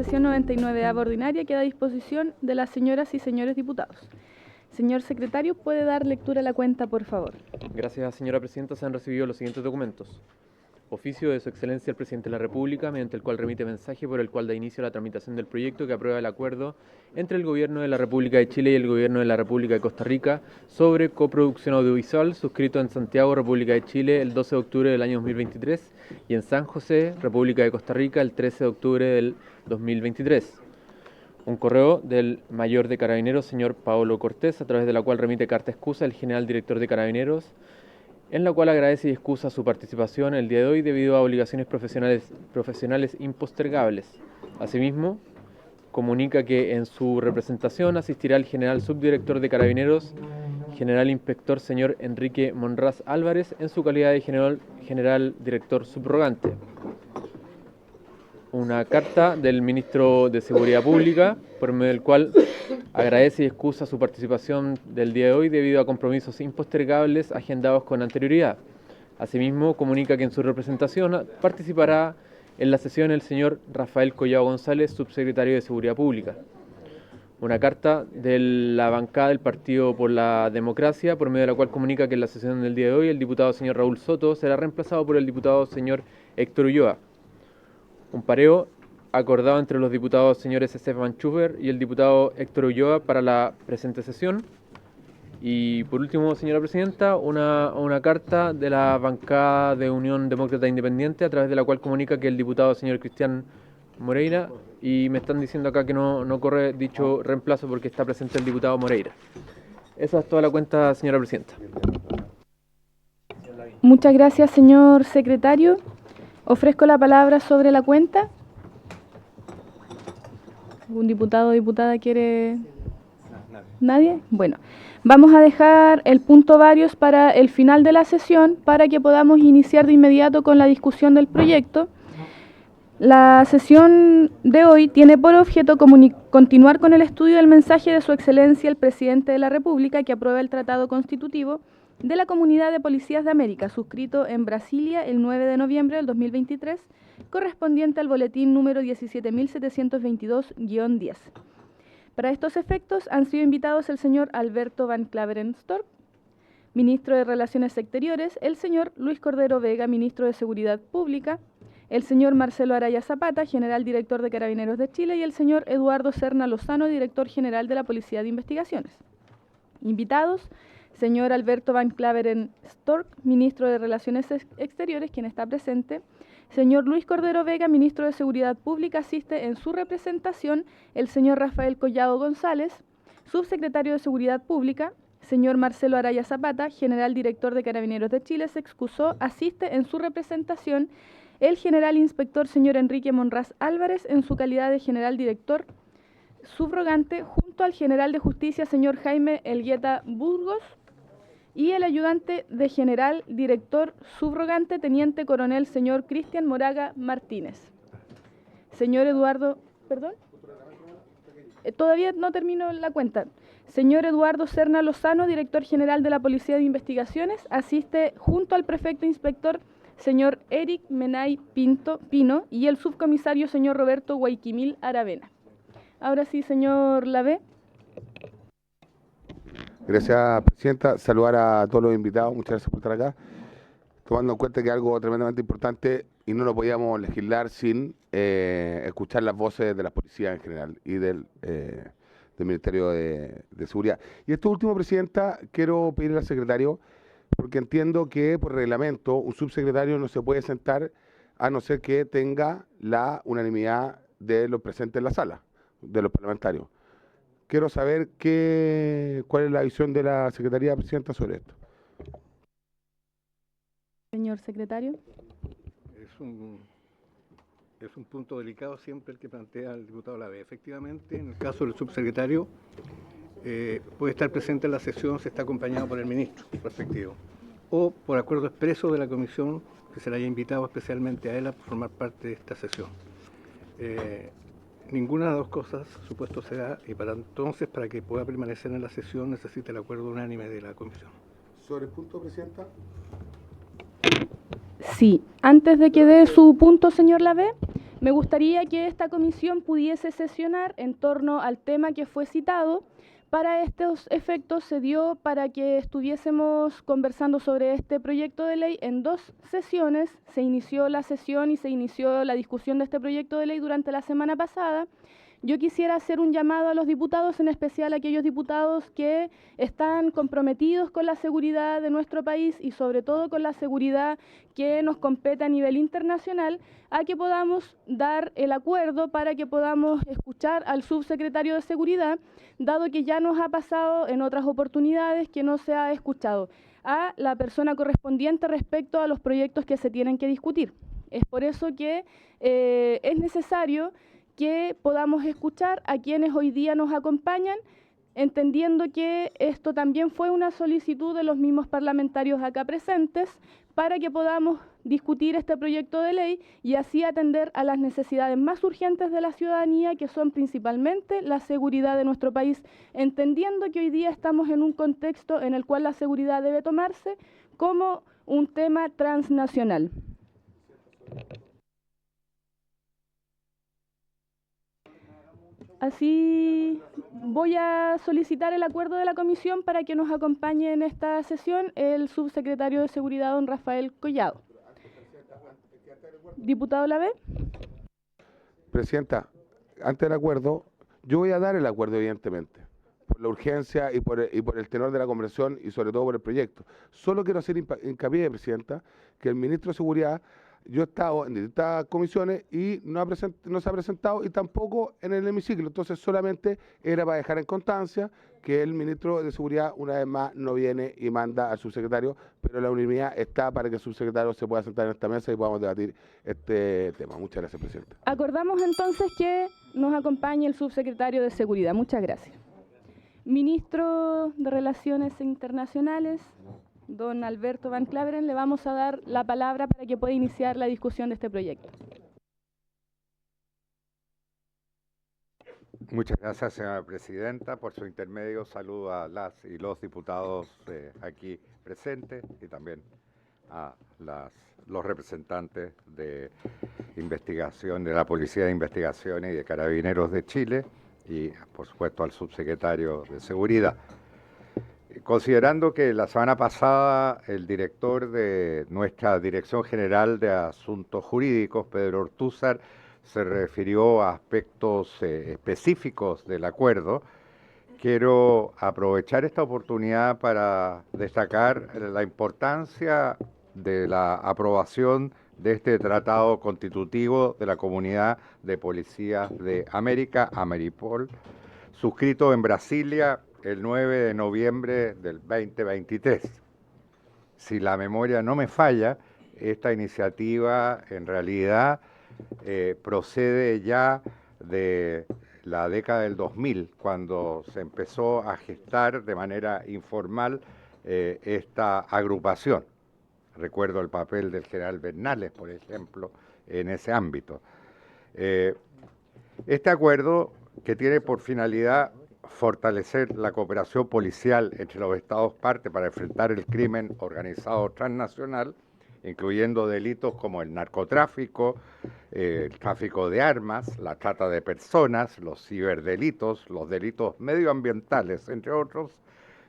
sesión 99ª ordinaria queda a disposición de las señoras y señores diputados. Señor secretario, ¿puede dar lectura a la cuenta, por favor? Gracias, señora presidenta. Se han recibido los siguientes documentos. Oficio de Su Excelencia el Presidente de la República, mediante el cual remite mensaje por el cual da inicio a la tramitación del proyecto que aprueba el acuerdo entre el Gobierno de la República de Chile y el Gobierno de la República de Costa Rica sobre coproducción audiovisual, suscrito en Santiago, República de Chile, el 12 de octubre del año 2023 y en San José, República de Costa Rica, el 13 de octubre del 2023. Un correo del mayor de Carabineros, señor Paolo Cortés, a través de la cual remite carta excusa el general director de Carabineros, en la cual agradece y excusa su participación el día de hoy debido a obligaciones profesionales impostergables. Asimismo, comunica que en su representación asistirá el general subdirector de Carabineros, general inspector señor Enrique Monraz Álvarez, en su calidad de general director subrogante. Una carta del ministro de Seguridad Pública, por medio del cual agradece y excusa su participación del día de hoy debido a compromisos impostergables agendados con anterioridad. Asimismo, comunica que en su representación participará en la sesión el señor Rafael Collado González, subsecretario de Seguridad Pública. Una carta de la bancada del Partido por la Democracia, por medio de la cual comunica que en la sesión del día de hoy el diputado señor Raúl Soto será reemplazado por el diputado señor Héctor Ulloa. Un pareo acordado entre los diputados señores Esteban Schubert y el diputado Héctor Ulloa para la presente sesión. Y por último, señora presidenta, una carta de la bancada de Unión Demócrata Independiente, a través de la cual comunica que el diputado señor Cristian Moreira, y me están diciendo acá que no corre dicho reemplazo porque está presente el diputado Moreira. Esa es toda la cuenta, señora presidenta. Muchas gracias, señor secretario. Ofrezco la palabra sobre la cuenta. ¿Algún diputado o diputada quiere? ¿Nadie? Bueno, vamos a dejar el punto varios para el final de la sesión para que podamos iniciar de inmediato con la discusión del proyecto. La sesión de hoy tiene por objeto continuar con el estudio del mensaje de Su Excelencia el Presidente de la República que aprueba el Tratado Constitutivo de la Comunidad de Policías de América, suscrito en Brasilia el 9 de noviembre del 2023, correspondiente al boletín número 17.722-10. Para estos efectos han sido invitados el señor Alberto Van Claveren Storck, ministro de Relaciones Exteriores, el señor Luis Cordero Vega, ministro de Seguridad Pública, el señor Marcelo Araya Zapata, general director de Carabineros de Chile, y el señor Eduardo Serna Lozano, director general de la Policía de Investigaciones. Invitados: señor Alberto Van Claveren Storck, ministro de Relaciones Exteriores, quien está presente. Señor Luis Cordero Vega, ministro de Seguridad Pública, asiste en su representación el señor Rafael Collado González, subsecretario de Seguridad Pública. Señor Marcelo Araya Zapata, general director de Carabineros de Chile, se excusó, asiste en su representación el general inspector señor Enrique Monraz Álvarez, en su calidad de general director subrogante, junto al general de Justicia señor Jaime Elgueta Burgos, y el ayudante de general director subrogante, teniente coronel señor Cristian Moraga Martínez. Señor Eduardo, perdón, todavía no termino la cuenta. Señor Eduardo Serna Lozano, director general de la Policía de Investigaciones, asiste junto al prefecto inspector señor Eric Menay Pino y el subcomisario señor Roberto Guayquimil Aravena. Ahora sí, señor Lavé. Gracias, presidenta. Saludar a todos los invitados, muchas gracias por estar acá. Tomando en cuenta que es algo tremendamente importante y no lo podíamos legislar sin escuchar las voces de las policías en general y del Ministerio de Seguridad. Y esto último, presidenta, quiero pedirle al secretario, porque entiendo que por reglamento un subsecretario no se puede sentar a no ser que tenga la unanimidad de los presentes en la sala, de los parlamentarios. Quiero saber cuál es la visión de la Secretaría, presidenta, sobre esto. Señor secretario. Es un punto delicado siempre el que plantea el diputado Lavé. Efectivamente, en el caso del subsecretario, puede estar presente en la sesión si está acompañado por el ministro respectivo, o por acuerdo expreso de la comisión que se le haya invitado especialmente a él a formar parte de esta sesión. Ninguna de las dos cosas, supuesto, se da, y para entonces, para que pueda permanecer en la sesión, necesita el acuerdo unánime de la comisión. ¿Sobre el punto, presidenta? Sí, antes de que dé su punto, señor Lavé, Me gustaría que esta comisión pudiese sesionar en torno al tema que fue citado. Para estos efectos se dio para que estuviésemos conversando sobre este proyecto de ley en 2 sesiones. Se inició la sesión y se inició la discusión de este proyecto de ley durante la semana pasada. Yo quisiera hacer un llamado a los diputados, en especial a aquellos diputados que están comprometidos con la seguridad de nuestro país y sobre todo con la seguridad que nos compete a nivel internacional, a que podamos dar el acuerdo para que podamos escuchar al subsecretario de Seguridad, dado que ya nos ha pasado en otras oportunidades que no se ha escuchado a la persona correspondiente respecto a los proyectos que se tienen que discutir. Es por eso que es necesario que podamos escuchar a quienes hoy día nos acompañan, entendiendo que esto también fue una solicitud de los mismos parlamentarios acá presentes para que podamos discutir este proyecto de ley y así atender a las necesidades más urgentes de la ciudadanía, que son principalmente la seguridad de nuestro país, entendiendo que hoy día estamos en un contexto en el cual la seguridad debe tomarse como un tema transnacional. Así voy a solicitar el acuerdo de la comisión para que nos acompañe en esta sesión el subsecretario de Seguridad, don Rafael Collado. Diputado Lavé. Presidenta, antes del acuerdo, yo voy a dar el acuerdo, evidentemente, por la urgencia y por el tenor de la conversación y sobre todo por el proyecto. Solo quiero hacer hincapié, Presidenta, que el ministro de Seguridad, yo he estado en distintas comisiones y no se ha presentado y tampoco en el hemiciclo. Entonces solamente era para dejar en constancia que el ministro de Seguridad una vez más no viene y manda al subsecretario, pero la unanimidad está para que el subsecretario se pueda sentar en esta mesa y podamos debatir este tema. Muchas gracias, Presidenta. Acordamos entonces que nos acompañe el subsecretario de Seguridad. Muchas gracias. Ministro de Relaciones Internacionales, don Alberto Van Claveren, le vamos a dar la palabra para que pueda iniciar la discusión de este proyecto. Muchas gracias, señora presidenta. Por su intermedio, saludo a las y los diputados aquí presentes y también a los representantes de investigación, de la Policía de Investigaciones y de Carabineros de Chile y, por supuesto, al subsecretario de Seguridad. Considerando que la semana pasada el director de nuestra Dirección General de Asuntos Jurídicos, Pedro Ortúzar, se refirió a aspectos específicos del acuerdo, quiero aprovechar esta oportunidad para destacar la importancia de la aprobación de este tratado constitutivo de la Comunidad de Policías de América, Ameripol, suscrito en Brasilia el 9 de noviembre del 2023. Si la memoria no me falla, esta iniciativa en realidad procede ya de la década del 2000, cuando se empezó a gestar de manera informal esta agrupación. Recuerdo el papel del general Bernales, por ejemplo, en ese ámbito. Este acuerdo, que tiene por finalidad fortalecer la cooperación policial entre los Estados partes para enfrentar el crimen organizado transnacional, incluyendo delitos como el narcotráfico, el tráfico de armas, la trata de personas, los ciberdelitos, los delitos medioambientales, entre otros,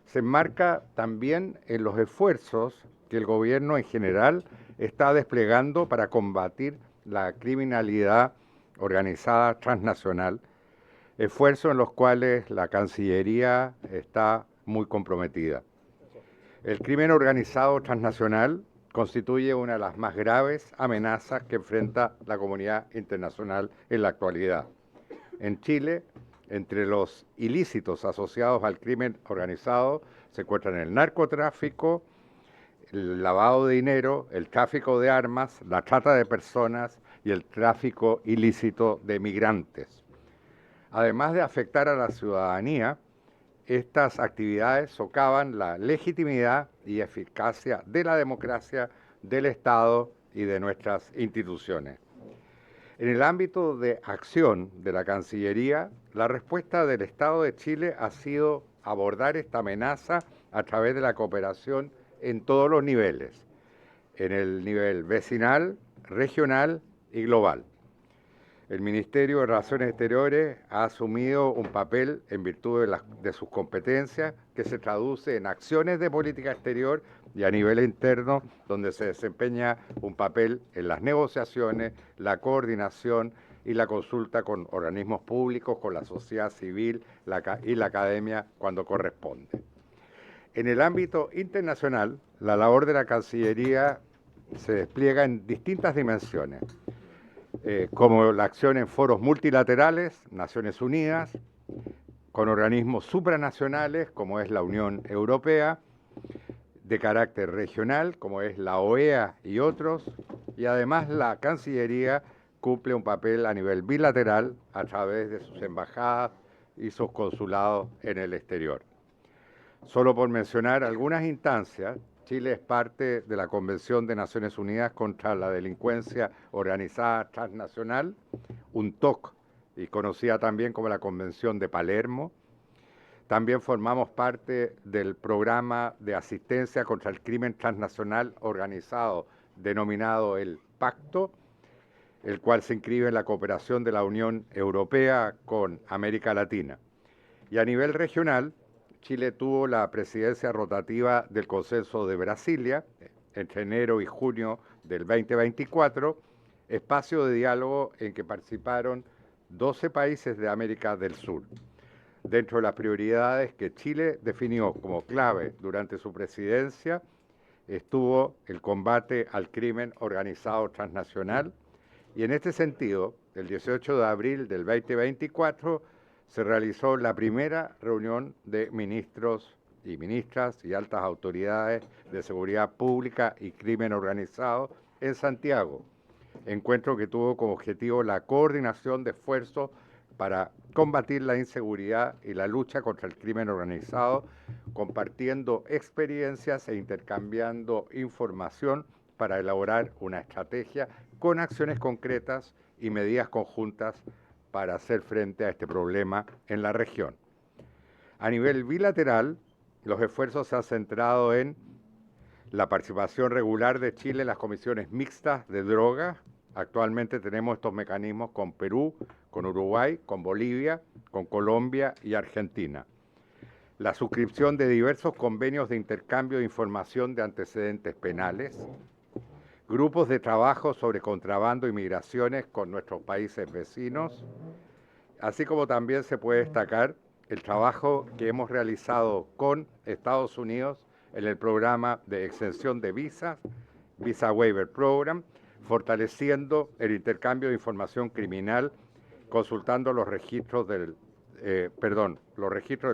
se enmarca también en los esfuerzos que el gobierno en general está desplegando para combatir la criminalidad organizada transnacional, esfuerzos en los cuales la Cancillería está muy comprometida. El crimen organizado transnacional constituye una de las más graves amenazas que enfrenta la comunidad internacional en la actualidad. En Chile, entre los ilícitos asociados al crimen organizado se encuentran el narcotráfico, el lavado de dinero, el tráfico de armas, la trata de personas y el tráfico ilícito de migrantes. Además de afectar a la ciudadanía, estas actividades socavan la legitimidad y eficacia de la democracia, del Estado y de nuestras instituciones. En el ámbito de acción de la Cancillería, la respuesta del Estado de Chile ha sido abordar esta amenaza a través de la cooperación en todos los niveles, en el nivel vecinal, regional y global. El Ministerio de Relaciones Exteriores ha asumido un papel en virtud de sus competencias que se traduce en acciones de política exterior y a nivel interno, donde se desempeña un papel en las negociaciones, la coordinación y la consulta con organismos públicos, con la sociedad civil y la academia cuando corresponde. En el ámbito internacional, la labor de la Cancillería se despliega en distintas dimensiones, como la acción en foros multilaterales, Naciones Unidas, con organismos supranacionales, como es la Unión Europea, de carácter regional, como es la OEA y otros, y además la Cancillería cumple un papel a nivel bilateral a través de sus embajadas y sus consulados en el exterior. Solo por mencionar algunas instancias, Chile es parte de la Convención de Naciones Unidas contra la Delincuencia Organizada Transnacional, UNTOC, y conocida también como la Convención de Palermo. También formamos parte del programa de asistencia contra el crimen transnacional organizado, denominado el Pacto, el cual se inscribe en la cooperación de la Unión Europea con América Latina. Y a nivel regional, Chile tuvo la presidencia rotativa del Consenso de Brasilia entre enero y junio del 2024, espacio de diálogo en que participaron 12 países de América del Sur. Dentro de las prioridades que Chile definió como clave durante su presidencia estuvo el combate al crimen organizado transnacional y en este sentido, el 18 de abril del 2024 se realizó la primera reunión de ministros y ministras y altas autoridades de seguridad pública y crimen organizado en Santiago, encuentro que tuvo como objetivo la coordinación de esfuerzos para combatir la inseguridad y la lucha contra el crimen organizado, compartiendo experiencias e intercambiando información para elaborar una estrategia con acciones concretas y medidas conjuntas para hacer frente a este problema en la región. A nivel bilateral, los esfuerzos se han centrado en la participación regular de Chile en las comisiones mixtas de drogas. Actualmente tenemos estos mecanismos con Perú, con Uruguay, con Bolivia, con Colombia y Argentina. La suscripción de diversos convenios de intercambio de información de antecedentes penales, grupos de trabajo sobre contrabando y migraciones con nuestros países vecinos, así como también se puede destacar el trabajo que hemos realizado con Estados Unidos en el programa de exención de visas, Visa Waiver Program, fortaleciendo el intercambio de información criminal, consultando los registros del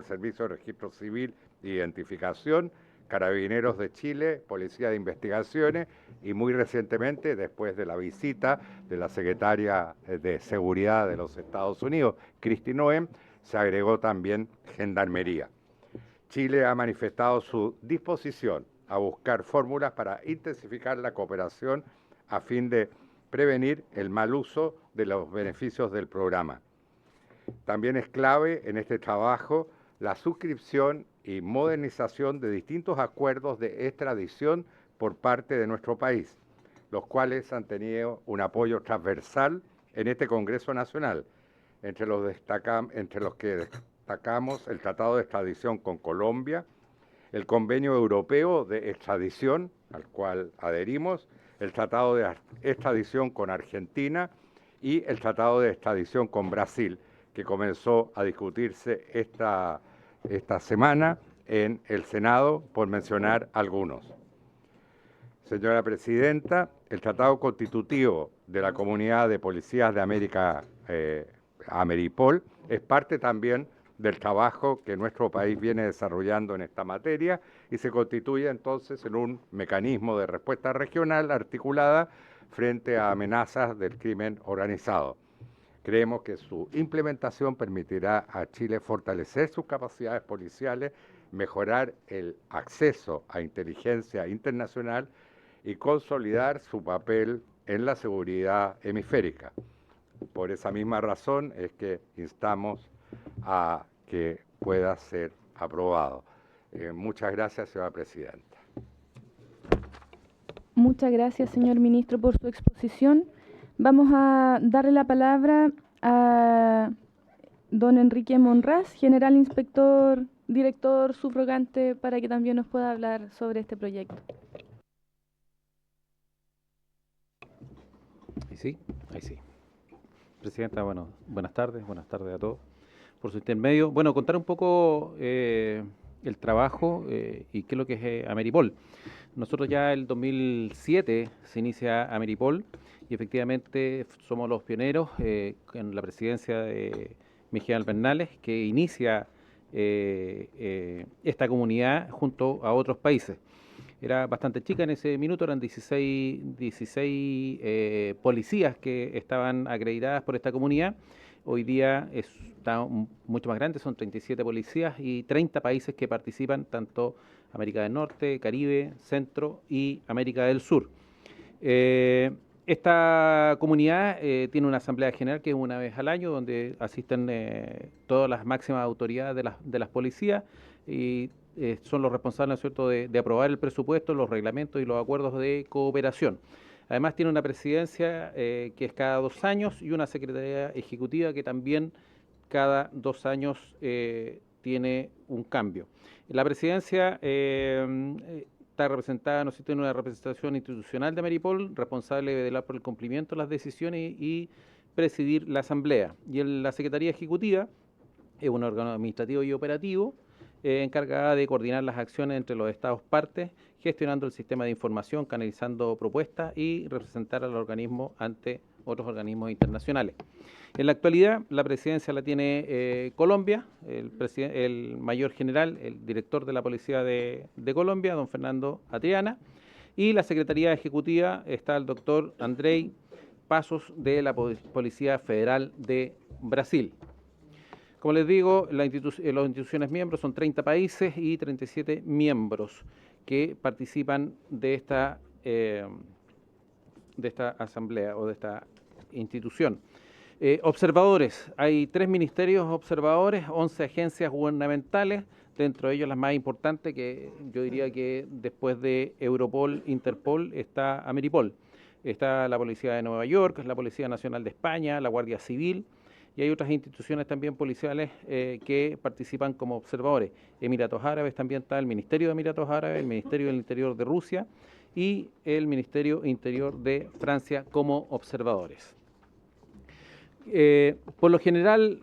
Servicio de Registro Civil e Identificación, Carabineros de Chile, Policía de Investigaciones y muy recientemente, después de la visita de la Secretaria de Seguridad de los Estados Unidos, Kristi Noem, se agregó también Gendarmería. Chile ha manifestado su disposición a buscar fórmulas para intensificar la cooperación a fin de prevenir el mal uso de los beneficios del programa. También es clave en este trabajo la suscripción y modernización de distintos acuerdos de extradición por parte de nuestro país, los cuales han tenido un apoyo transversal en este Congreso Nacional, entre los que destacamos el Tratado de Extradición con Colombia, el Convenio Europeo de Extradición, al cual adherimos, el Tratado de Extradición con Argentina y el Tratado de Extradición con Brasil, que comenzó a discutirse esta semana en el Senado, por mencionar algunos. Señora Presidenta, el Tratado Constitutivo de la Comunidad de Policías de América, Ameripol, es parte también del trabajo que nuestro país viene desarrollando en esta materia y se constituye entonces en un mecanismo de respuesta regional articulada frente a amenazas del crimen organizado. Creemos que su implementación permitirá a Chile fortalecer sus capacidades policiales, mejorar el acceso a inteligencia internacional y consolidar su papel en la seguridad hemisférica. Por esa misma razón es que instamos a que pueda ser aprobado. Muchas gracias, señora Presidenta. Muchas gracias, señor ministro, por su exposición. Vamos a darle la palabra a don Enrique Monraz, general inspector, director subrogante, para que también nos pueda hablar sobre este proyecto. Ahí sí. Presidenta, bueno, buenas tardes a todos. Por su intermedio, bueno, contar un poco el trabajo y qué es lo que es Ameripol. Nosotros ya el 2007 se inicia Ameripol y efectivamente somos los pioneros en la presidencia de Miguel Albernales, que inicia esta comunidad junto a otros países. Era bastante chica en ese minuto, eran 16 policías que estaban acreditadas por esta comunidad. Hoy día está mucho más grande, son 37 policías y 30 países que participan, tanto América del Norte, Caribe, Centro y América del Sur. Esta comunidad tiene una asamblea general que es una vez al año, donde asisten todas las máximas autoridades de las policías y son los responsables, ¿no es cierto?, de aprobar el presupuesto, los reglamentos y los acuerdos de cooperación. Además tiene una presidencia que es cada 2 años y una secretaría ejecutiva que también cada 2 años tiene un cambio. La presidencia está representada, ¿no es cierto?, en una representación institucional de Ameripol, responsable de velar por el cumplimiento de las decisiones y presidir la asamblea. Y la secretaría ejecutiva es un órgano administrativo y operativo encargada de coordinar las acciones entre los estados partes, gestionando el sistema de información, canalizando propuestas y representar al organismo ante otros organismos internacionales. En la actualidad, la presidencia la tiene Colombia, el mayor general, el director de la Policía de Colombia, don Fernando Adriana, y la Secretaría Ejecutiva está el doctor Andrei Pasos de la Policía Federal de Brasil. Como les digo, las instituciones miembros son 30 países y 37 miembros que participan de esta asamblea o de esta institución. Observadores, hay 3 ministerios observadores, 11 agencias gubernamentales, dentro de ellos las más importantes, que yo diría que después de Europol, Interpol, está Ameripol. Está la Policía de Nueva York, la Policía Nacional de España, la Guardia Civil, y hay otras instituciones también policiales que participan como observadores. Emiratos Árabes también está el Ministerio de Emiratos Árabes, el Ministerio del Interior de Rusia y el Ministerio Interior de Francia como observadores. Por lo general,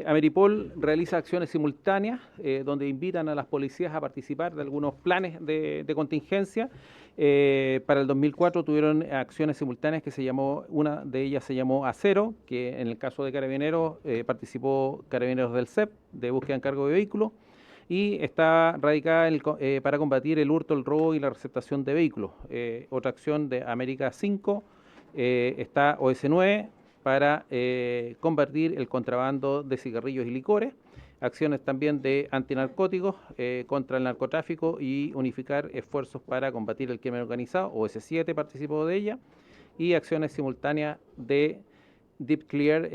Ameripol realiza acciones simultáneas donde invitan a las policías a participar de algunos planes de contingencia. Para el 2004 tuvieron acciones simultáneas que una de ellas se llamó Acero, que en el caso de Carabineros participó Carabineros del CEP, de búsqueda en cargo de vehículos, y está radicada para combatir el hurto, el robo y la receptación de vehículos. Otra acción de América 5 está OS9, para combatir el contrabando de cigarrillos y licores, acciones también de antinarcóticos contra el narcotráfico y unificar esfuerzos para combatir el crimen organizado, OS7 participó de ella, y acciones simultáneas de Deep Clear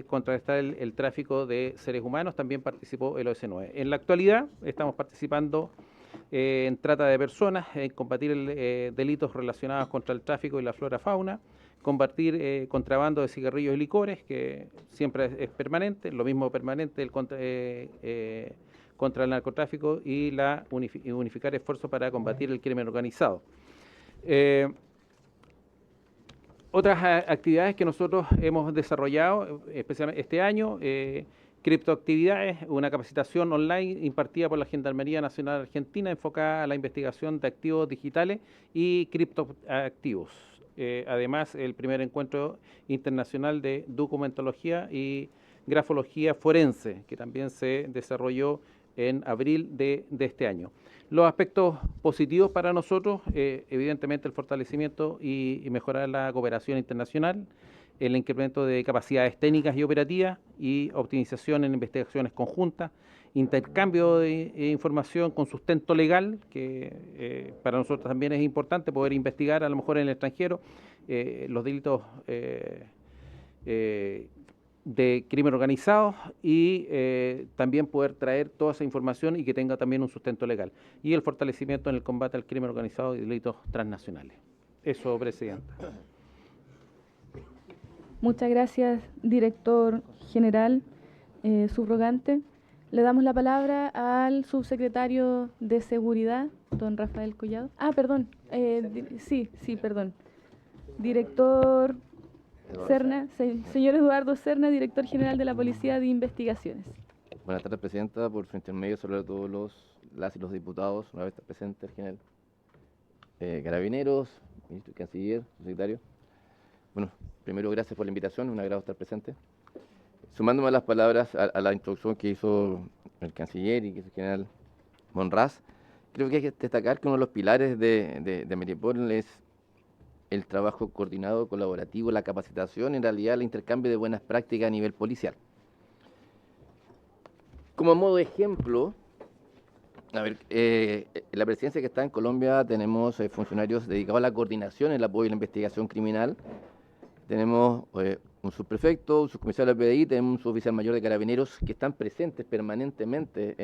contrarrestar el tráfico de seres humanos, también participó el OS9. En la actualidad estamos participando en trata de personas, en combatir delitos relacionados contra el tráfico y la flora-fauna, combatir contrabando de cigarrillos y licores, que siempre es permanente, lo mismo permanente contra el narcotráfico y unificar esfuerzos para combatir el crimen organizado. Otras actividades que nosotros hemos desarrollado, especialmente este año, criptoactividades, una capacitación online impartida por la Gendarmería Nacional Argentina enfocada a la investigación de activos digitales y criptoactivos. Además, el primer encuentro internacional de documentología y grafología forense, que también se desarrolló en abril de este año. Los aspectos positivos para nosotros, evidentemente el fortalecimiento y mejorar la cooperación internacional, el incremento de capacidades técnicas y operativas y optimización en investigaciones conjuntas, intercambio de información con sustento legal, que para nosotros también es importante poder investigar a lo mejor en el extranjero los delitos de crimen organizado y también poder traer toda esa información y que tenga también un sustento legal. Y el fortalecimiento en el combate al crimen organizado y delitos transnacionales. Eso, Presidenta. Muchas gracias, director general subrogante. Le damos la palabra al subsecretario de Seguridad, don Rafael Collado. Ah, perdón. Sí, perdón. Director Serna, señor Eduardo Serna, director general de la Policía de Investigaciones. Buenas tardes, Presidenta. Por su intermedio, sobre todo las y los diputados, una vez presente el general Carabineros, ministro y canciller, secretario. Bueno, primero, gracias por la invitación, un agrado estar presente. Sumándome a las palabras, a la introducción que hizo el canciller y que hizo el general Monraz, creo que hay que destacar que uno de los pilares de Maripol es el trabajo coordinado, colaborativo, la capacitación, en realidad el intercambio de buenas prácticas a nivel policial. Como modo de ejemplo, a ver, en la presidencia que está en Colombia tenemos funcionarios dedicados a la coordinación, el apoyo y la investigación criminal. Tenemos un subprefecto, un subcomisario del PDI, tenemos un suboficial mayor de Carabineros que están presentes permanentemente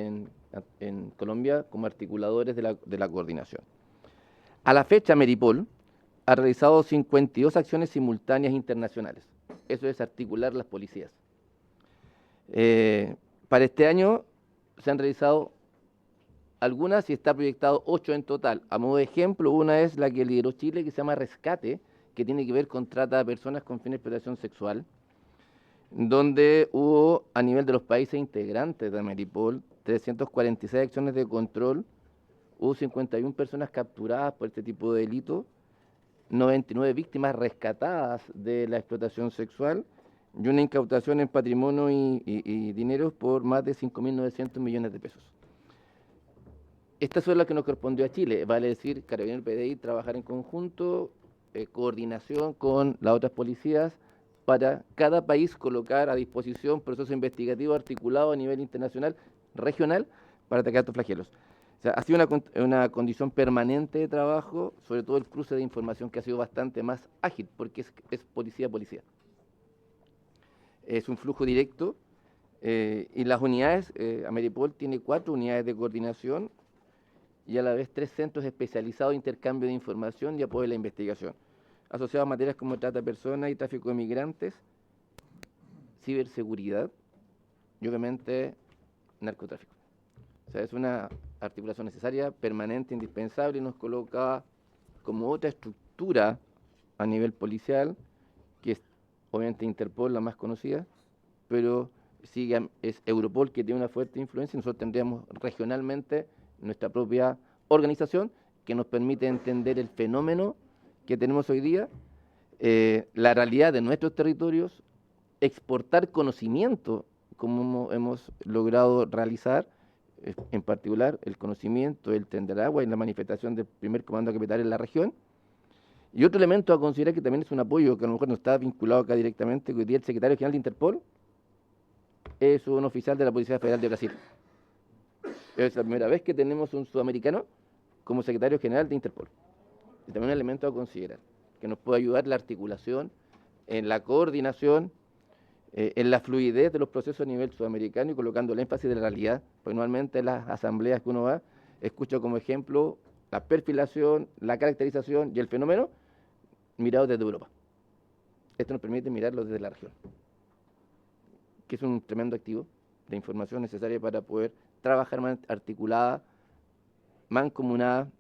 en Colombia como articuladores de la coordinación. A la fecha, Maripol ha realizado 52 acciones simultáneas internacionales. Eso es articular las policías. Para este año se han realizado algunas y está proyectado 8 en total. A modo de ejemplo, una es la que lideró Chile, que se llama Rescate, que tiene que ver con trata de personas con fines de explotación sexual, donde hubo, a nivel de los países integrantes de Maripol, 346 acciones de control, hubo 51 personas capturadas por este tipo de delito, 99 víctimas rescatadas de la explotación sexual y una incautación en patrimonio y dinero por más de 5.900 millones de pesos. Estas son las que nos correspondió a Chile, vale decir, Carabineros y PDI trabajar en conjunto, coordinación con las otras policías, para cada país colocar a disposición procesos investigativos articulados a nivel internacional, regional, para atacar estos flagelos. O sea, ha sido una condición permanente de trabajo, sobre todo el cruce de información que ha sido bastante más ágil, porque es policía a policía. Es un flujo directo y las unidades, Maripol tiene 4 unidades de coordinación y a la vez 3 centros especializados de intercambio de información y apoyo a la investigación, asociados a materias como trata de personas y tráfico de migrantes, ciberseguridad y obviamente narcotráfico. O sea, es una articulación necesaria, permanente, indispensable, y nos coloca como otra estructura a nivel policial, que es obviamente Interpol, la más conocida, pero sigue, es Europol, que tiene una fuerte influencia, y nosotros tendríamos regionalmente nuestra propia organización que nos permite entender el fenómeno que tenemos hoy día, la realidad de nuestros territorios, exportar conocimiento, como hemos logrado realizar, en particular el conocimiento del Tren del Agua y la manifestación del primer comando capital en la región. Y otro elemento a considerar que también es un apoyo que a lo mejor no está vinculado acá directamente, que hoy día el secretario general de Interpol es un oficial de la Policía Federal de Brasil. Es la primera vez que tenemos un sudamericano como secretario general de Interpol. Y también un elemento a considerar, que nos puede ayudar en la articulación, en la coordinación, en la fluidez de los procesos a nivel sudamericano y colocando el énfasis de la realidad. Porque normalmente en las asambleas que uno va, escucha como ejemplo la perfilación, la caracterización y el fenómeno mirado desde Europa. Esto nos permite mirarlo desde la región, que es un tremendo activo de información necesaria para poder trabajar más articulada, mancomunada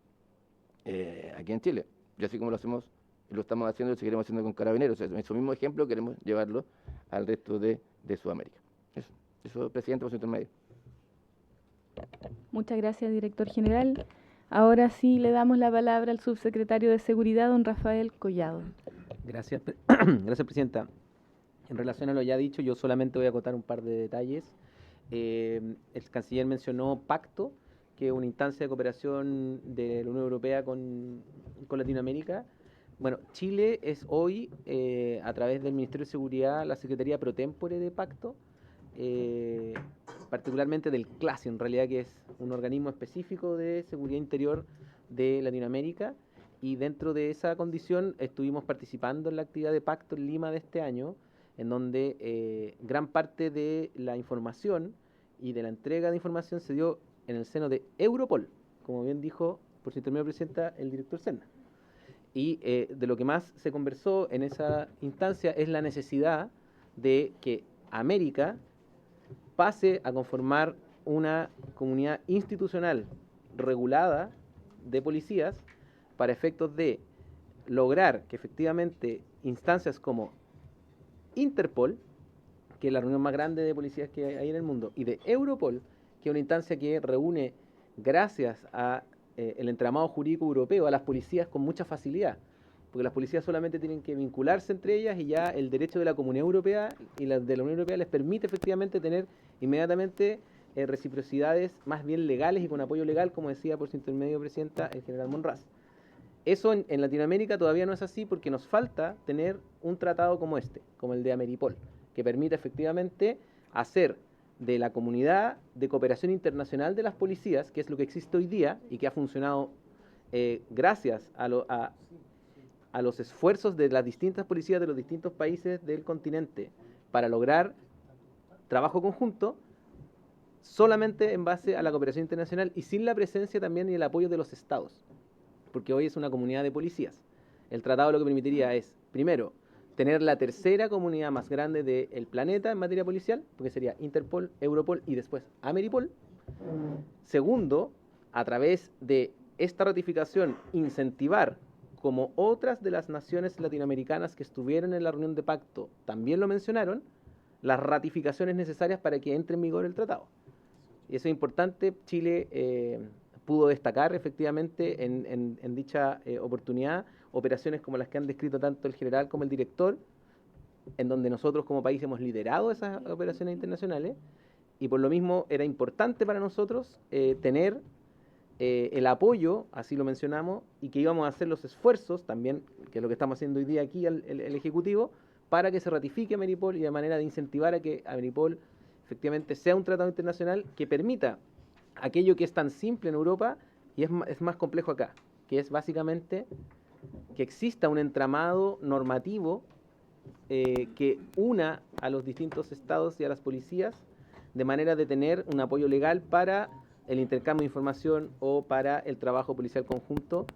aquí en Chile. Y así como lo hacemos, lo estamos haciendo y lo seguiremos haciendo con Carabineros. Ese mismo ejemplo queremos llevarlo al resto de Sudamérica. Eso, Presidente, por su intermedio. Muchas gracias, director general. Ahora sí le damos la palabra al subsecretario de Seguridad, don Rafael Collado. Gracias, gracias, Presidenta. En relación a lo ya dicho, yo solamente voy a acotar un par de detalles. El canciller mencionó Pacto, que es una instancia de cooperación de la Unión Europea con Latinoamérica. Bueno, Chile es hoy, a través del Ministerio de Seguridad, la Secretaría Pro Tempore de Pacto, particularmente del CLASI, en realidad, que es un organismo específico de seguridad interior de Latinoamérica, y dentro de esa condición estuvimos participando en la actividad de Pacto en Lima de este año, en donde gran parte de la información y de la entrega de información se dio en el seno de Europol, como bien dijo por su intermedio, Presidenta, el director Serna. Y de lo que más se conversó en esa instancia es la necesidad de que América pase a conformar una comunidad institucional regulada de policías para efectos de lograr que efectivamente instancias como Interpol, que es la reunión más grande de policías que hay en el mundo, y de Europol, que es una instancia que reúne, gracias a el entramado jurídico europeo, a las policías con mucha facilidad, porque las policías solamente tienen que vincularse entre ellas y ya el derecho de la Comunidad Europea y la de la Unión Europea les permite efectivamente tener inmediatamente reciprocidades más bien legales y con apoyo legal, como decía por su intermedio, Presidenta, el general Monraz. Eso en Latinoamérica todavía no es así porque nos falta tener un tratado como este, como el de Ameripol, que permita efectivamente hacer de la comunidad de cooperación internacional de las policías, que es lo que existe hoy día y que ha funcionado gracias a los esfuerzos de las distintas policías de los distintos países del continente para lograr trabajo conjunto, solamente en base a la cooperación internacional y sin la presencia también y el apoyo de los estados, porque hoy es una comunidad de policías. El tratado lo que permitiría es, primero, tener la tercera comunidad más grande del planeta en materia policial, porque sería Interpol, Europol y después Ameripol. Segundo, a través de esta ratificación, incentivar, como otras de las naciones latinoamericanas que estuvieron en la reunión de pacto también lo mencionaron, las ratificaciones necesarias para que entre en vigor el tratado. Y eso es importante. Chile pudo destacar efectivamente en dicha oportunidad operaciones como las que han descrito tanto el general como el director, en donde nosotros como país hemos liderado esas operaciones internacionales, y por lo mismo era importante para nosotros tener el apoyo, así lo mencionamos, y que íbamos a hacer los esfuerzos también, que es lo que estamos haciendo hoy día aquí el Ejecutivo, para que se ratifique Ameripol y de manera de incentivar a que Ameripol efectivamente sea un tratado internacional que permita aquello que es tan simple en Europa y es más complejo acá, que es básicamente que exista un entramado normativo que una a los distintos estados y a las policías de manera de tener un apoyo legal para el intercambio de información o para el trabajo policial conjunto.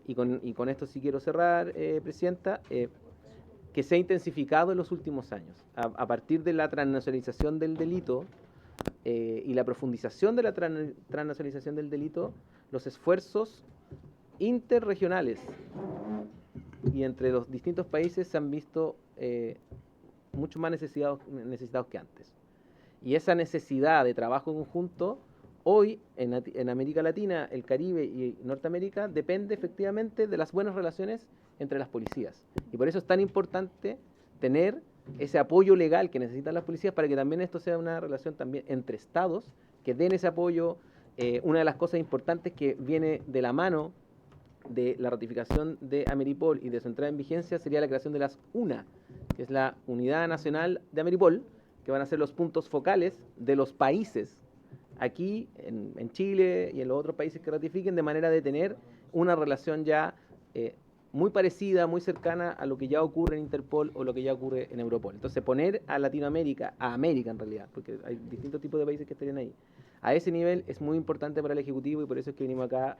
Y con esto sí quiero cerrar, Presidenta, que se ha intensificado en los últimos años. A partir de la transnacionalización del delito y la profundización de la transnacionalización del delito, los esfuerzos interregionales y entre los distintos países se han visto mucho más necesitados que antes. Y esa necesidad de trabajo conjunto, hoy en América Latina, el Caribe y Norteamérica, depende efectivamente de las buenas relaciones entre las policías. Y por eso es tan importante tener ese apoyo legal que necesitan las policías para que también esto sea una relación también entre estados, que den ese apoyo. Una de las cosas importantes que viene de la mano de la ratificación de Ameripol y de su entrada en vigencia sería la creación de las UNA, que es la Unidad Nacional de Ameripol, que van a ser los puntos focales de los países aquí en Chile y en los otros países que ratifiquen, de manera de tener una relación ya muy parecida, muy cercana a lo que ya ocurre en Interpol o lo que ya ocurre en Europol. Entonces poner a Latinoamérica, a América en realidad, porque hay distintos tipos de países que estarían ahí, a ese nivel es muy importante para el Ejecutivo, y por eso es que venimos acá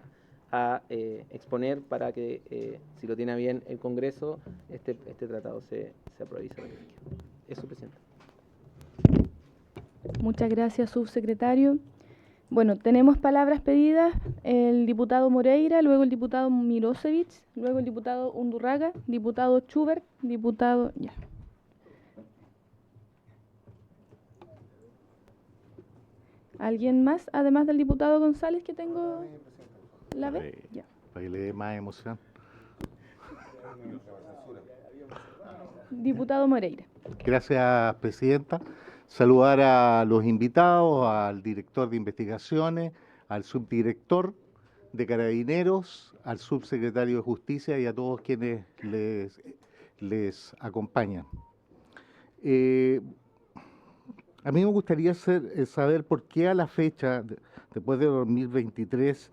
a exponer para que, si lo tiene bien el Congreso, este tratado se apruebe y se ratifique. Eso, Presidente. Muchas gracias, subsecretario. Bueno, tenemos palabras pedidas: el diputado Moreira, luego el diputado Mirosevic, luego el diputado Undurraga, diputado Schubert, diputado... Ya. ¿Alguien más, además del diputado González, que tengo la vez? Ya. Para que le dé más emoción. Diputado Moreira. Gracias, Presidenta. Saludar a los invitados, al director de investigaciones, al subdirector de Carabineros, al subsecretario de Justicia y a todos quienes les acompañan. A mí me gustaría saber por qué a la fecha, después de 2023,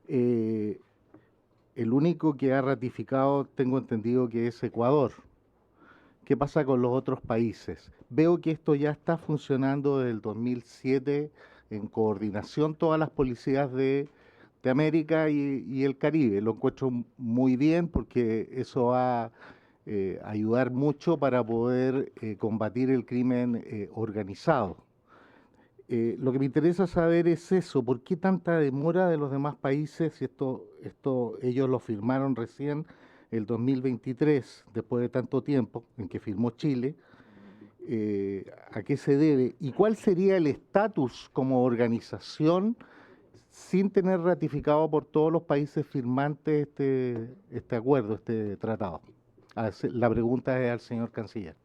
el único que ha ratificado, tengo entendido que es Ecuador. ¿Qué pasa con los otros países? Veo que esto ya está funcionando desde el 2007 en coordinación todas las policías de Norteamérica y el Caribe. Lo encuentro muy bien porque eso va a ayudar mucho para poder combatir el crimen organizado. Lo que me interesa saber es eso, ¿por qué tanta demora de los demás países? Si esto ellos lo firmaron recién el 2023, después de tanto tiempo en que firmó Chile. ¿A qué se debe? ¿Y cuál sería el estatus como organización sin tener ratificado por todos los países firmantes este acuerdo, este tratado? La pregunta es al señor canciller.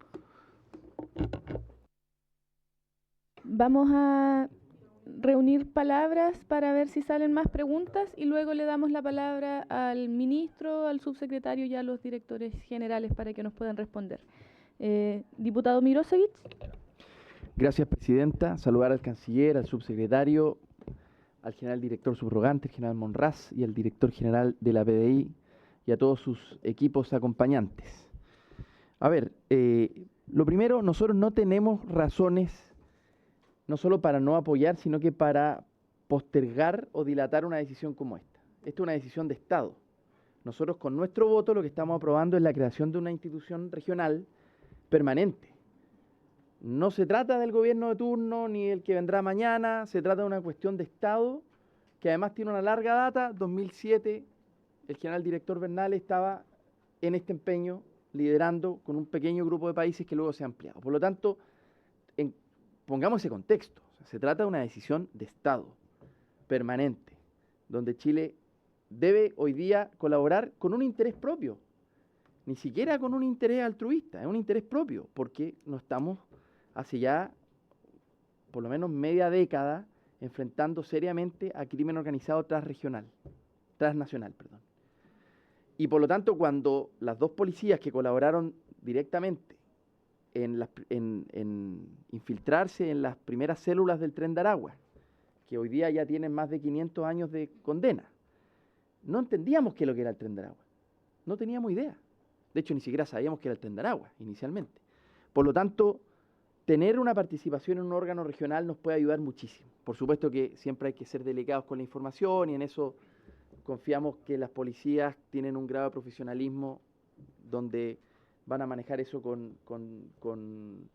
Vamos a reunir palabras para ver si salen más preguntas y luego le damos la palabra al ministro, al subsecretario y a los directores generales para que nos puedan responder. Diputado Mirosevic. Gracias, presidenta. Saludar al canciller, al subsecretario, al general director subrogante, el general Monraz, y al director general de la PDI y a todos sus equipos acompañantes. A ver, lo primero, nosotros no tenemos razones no solo para no apoyar, sino que para postergar o dilatar una decisión como esta. Esta es una decisión de Estado. Nosotros con nuestro voto lo que estamos aprobando es la creación de una institución regional permanente. No se trata del gobierno de turno ni el que vendrá mañana, se trata de una cuestión de Estado que además tiene una larga data. 2007, el general director Bernal estaba en este empeño liderando con un pequeño grupo de países que luego se ha ampliado. Por lo tanto, pongamos ese contexto. O sea, se trata de una decisión de Estado permanente, donde Chile debe hoy día colaborar con un interés propio, ni siquiera con un interés altruista, es un interés propio, porque no estamos hace ya por lo menos media década enfrentando seriamente a crimen organizado transnacional. Y por lo tanto, cuando las dos policías que colaboraron directamente en infiltrarse en las primeras células del Tren de Aragua, que hoy día ya tienen más de 500 años de condena, no entendíamos qué es lo que era el Tren de Aragua. No teníamos idea. De hecho, ni siquiera sabíamos qué era el Tren de Aragua inicialmente. Por lo tanto, tener una participación en un órgano regional nos puede ayudar muchísimo. Por supuesto que siempre hay que ser delicados con la información y en eso confiamos que las policías tienen un grado de profesionalismo donde van a manejar eso con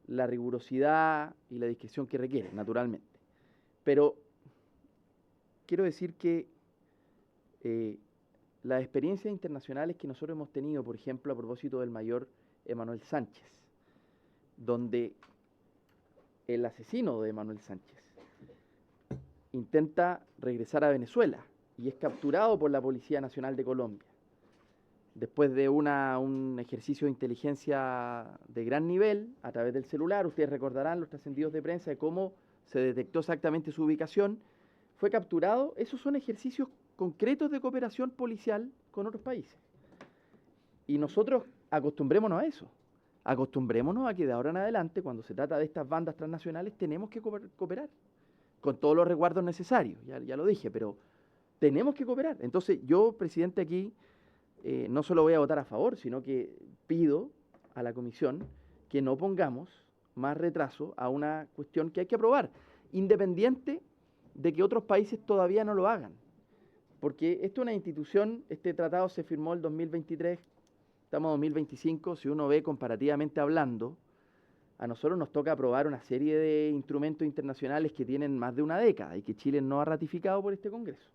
la rigurosidad y la discreción que requiere, naturalmente. Pero quiero decir que las experiencias internacionales que nosotros hemos tenido, por ejemplo, a propósito del mayor Emanuel Sánchez, donde el asesino de Emanuel Sánchez intenta regresar a Venezuela y es capturado por la Policía Nacional de Colombia, después de un ejercicio de inteligencia de gran nivel a través del celular. Ustedes recordarán los trascendidos de prensa de cómo se detectó exactamente su ubicación. Fue capturado. Esos son ejercicios concretos de cooperación policial con otros países. Y nosotros acostumbrémonos a eso. Acostumbrémonos a que de ahora en adelante, cuando se trata de estas bandas transnacionales, tenemos que cooperar con todos los resguardos necesarios. Ya lo dije, pero tenemos que cooperar. Entonces, yo, presidente, aquí no solo voy a votar a favor, sino que pido a la comisión que no pongamos más retraso a una cuestión que hay que aprobar, independiente de que otros países todavía no lo hagan. Porque esto es una institución, este tratado se firmó el 2023, estamos en 2025, si uno ve comparativamente hablando, a nosotros nos toca aprobar una serie de instrumentos internacionales que tienen más de una década y que Chile no ha ratificado por este Congreso.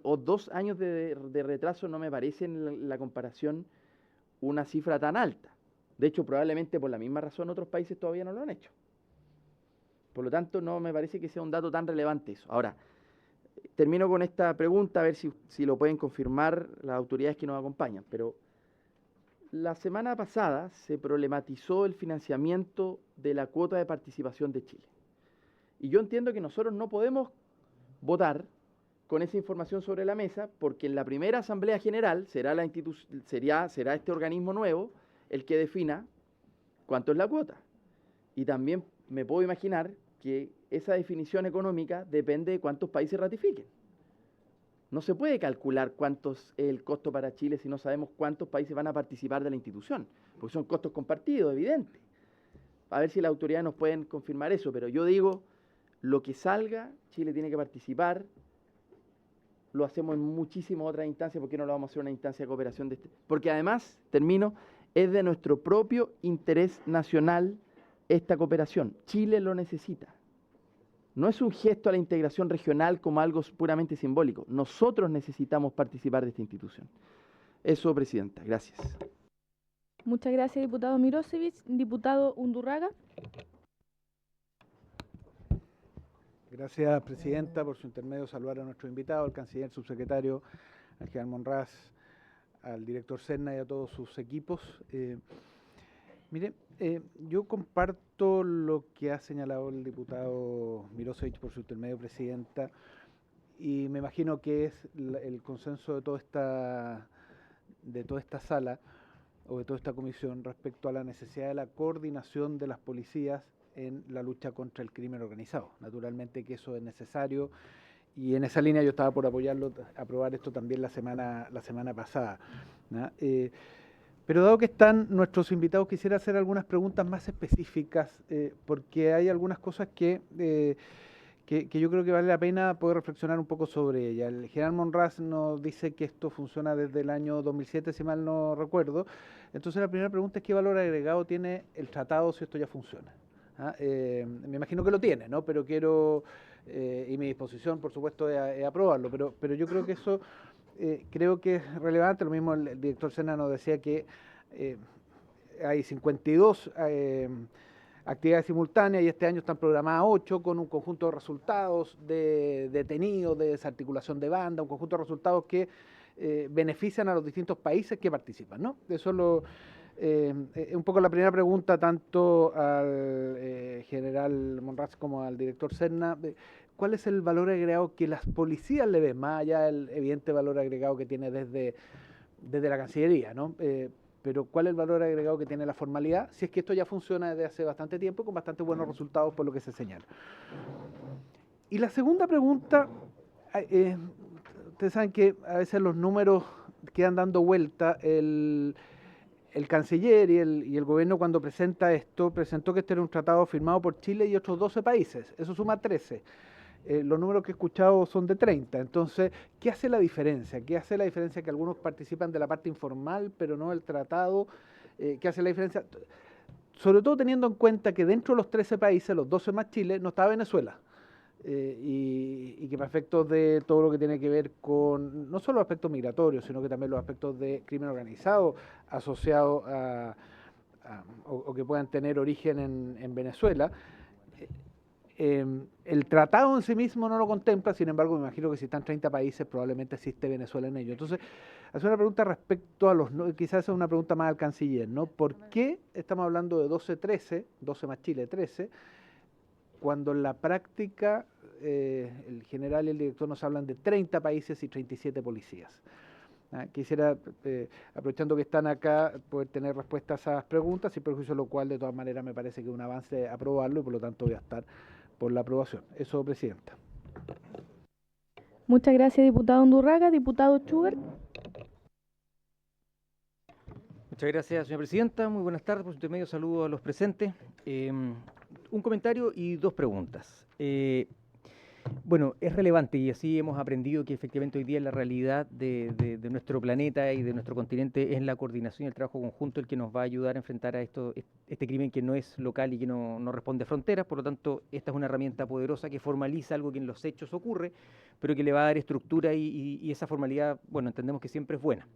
O 2 años de retraso no me parece en la comparación una cifra tan alta. De hecho, probablemente por la misma razón otros países todavía no lo han hecho. Por lo tanto, no me parece que sea un dato tan relevante eso. Ahora, termino con esta pregunta, a ver si lo pueden confirmar las autoridades que nos acompañan. Pero la semana pasada se problematizó el financiamiento de la cuota de participación de Chile. Y yo entiendo que nosotros no podemos votar con esa información sobre la mesa, porque en la primera Asamblea General será este organismo nuevo el que defina cuánto es la cuota. Y también me puedo imaginar que esa definición económica depende de cuántos países ratifiquen. No se puede calcular cuánto es el costo para Chile si no sabemos cuántos países van a participar de la institución, porque son costos compartidos, evidentes. A ver si las autoridades nos pueden confirmar eso, pero yo digo, Lo que salga, Chile tiene que participar. Lo hacemos en muchísimas otras instancias. ¿Por qué no lo vamos a hacer en una instancia de cooperación de este? Porque además, termino, es de nuestro propio interés nacional esta cooperación. Chile lo necesita. No es un gesto a la integración regional como algo puramente simbólico. Nosotros necesitamos participar de esta institución. Eso, Presidenta. Gracias. Muchas gracias, diputado Mirosevich. Diputado Undurraga. Gracias, Presidenta. Por su intermedio, saludar a nuestro invitado, al canciller subsecretario, al general Monraz, al director Serna y a todos sus equipos. Mire, yo comparto lo que ha señalado el diputado Mirosevich por su intermedio, Presidenta, y me imagino que es el consenso de toda esta sala o de toda esta comisión respecto a la necesidad de la coordinación de las policías en la lucha contra el crimen organizado. Naturalmente que eso es necesario y en esa línea yo estaba por aprobar esto también la semana pasada, ¿no? Pero dado que están nuestros invitados, quisiera hacer algunas preguntas más específicas, porque hay algunas cosas que yo creo que vale la pena poder reflexionar un poco sobre ellas. El general Monraz nos dice que esto funciona desde el año 2007, si mal no recuerdo. Entonces la primera pregunta es qué valor agregado tiene el tratado si esto ya funciona. Me imagino que lo tiene, ¿no? Pero quiero, y mi disposición, por supuesto, es aprobarlo, pero yo creo que eso... creo que es relevante. Lo mismo el director Serna nos decía que hay 52 actividades simultáneas y este año están programadas 8 con un conjunto de resultados de detenidos, de desarticulación de banda, un conjunto de resultados que benefician a los distintos países que participan, ¿no? Eso es un poco la primera pregunta tanto al general Monraz como al director Serna. ¿Cuál es el valor agregado que las policías le ven, más allá del evidente valor agregado que tiene desde la Cancillería, ¿no? Pero ¿cuál es el valor agregado que tiene la formalidad? Si es que esto ya funciona desde hace bastante tiempo con bastante buenos resultados por lo que se señala. Y la segunda pregunta, ustedes saben que a veces los números quedan dando vuelta. El canciller y el gobierno cuando presenta esto, presentó que este era un tratado firmado por Chile y otros 12 países. Eso suma 13. Los números que he escuchado son de 30. Entonces, ¿qué hace la diferencia? ¿Qué hace la diferencia que algunos participan de la parte informal, pero no del tratado? ¿Qué hace la diferencia? Sobre todo teniendo en cuenta que dentro de los 13 países, los 12 más Chile, no estaba Venezuela. Y que para efectos de todo lo que tiene que ver con, no solo los aspectos migratorios, sino que también los aspectos de crimen organizado asociados o que puedan tener origen en Venezuela, el tratado en sí mismo no lo contempla. Sin embargo, me imagino que si están 30 países, probablemente existe Venezuela en ello. Entonces, hacer una pregunta respecto a quizás es una pregunta más al canciller, ¿no? ¿Por qué estamos hablando de 12 más Chile, 13, cuando en la práctica el general y el director nos hablan de 30 países y 37 policías? Quisiera, aprovechando que están acá, poder tener respuestas a esas preguntas, sin perjuicio, lo cual de todas maneras me parece que es un avance aprobarlo y por lo tanto voy a estar por la aprobación. Eso, Presidenta. Muchas gracias, diputado Undurraga. Diputado Schubert. Muchas gracias, señora Presidenta. Muy buenas tardes. Por su intermedio, saludo a los presentes. Un comentario y dos preguntas. Bueno, es relevante y así hemos aprendido que efectivamente hoy día la realidad de nuestro planeta y de nuestro continente es la coordinación y el trabajo conjunto el que nos va a ayudar a enfrentar a este crimen que no es local y que no responde a fronteras. Por lo tanto, esta es una herramienta poderosa que formaliza algo que en los hechos ocurre, pero que le va a dar estructura y esa formalidad, bueno, entendemos que siempre es buena.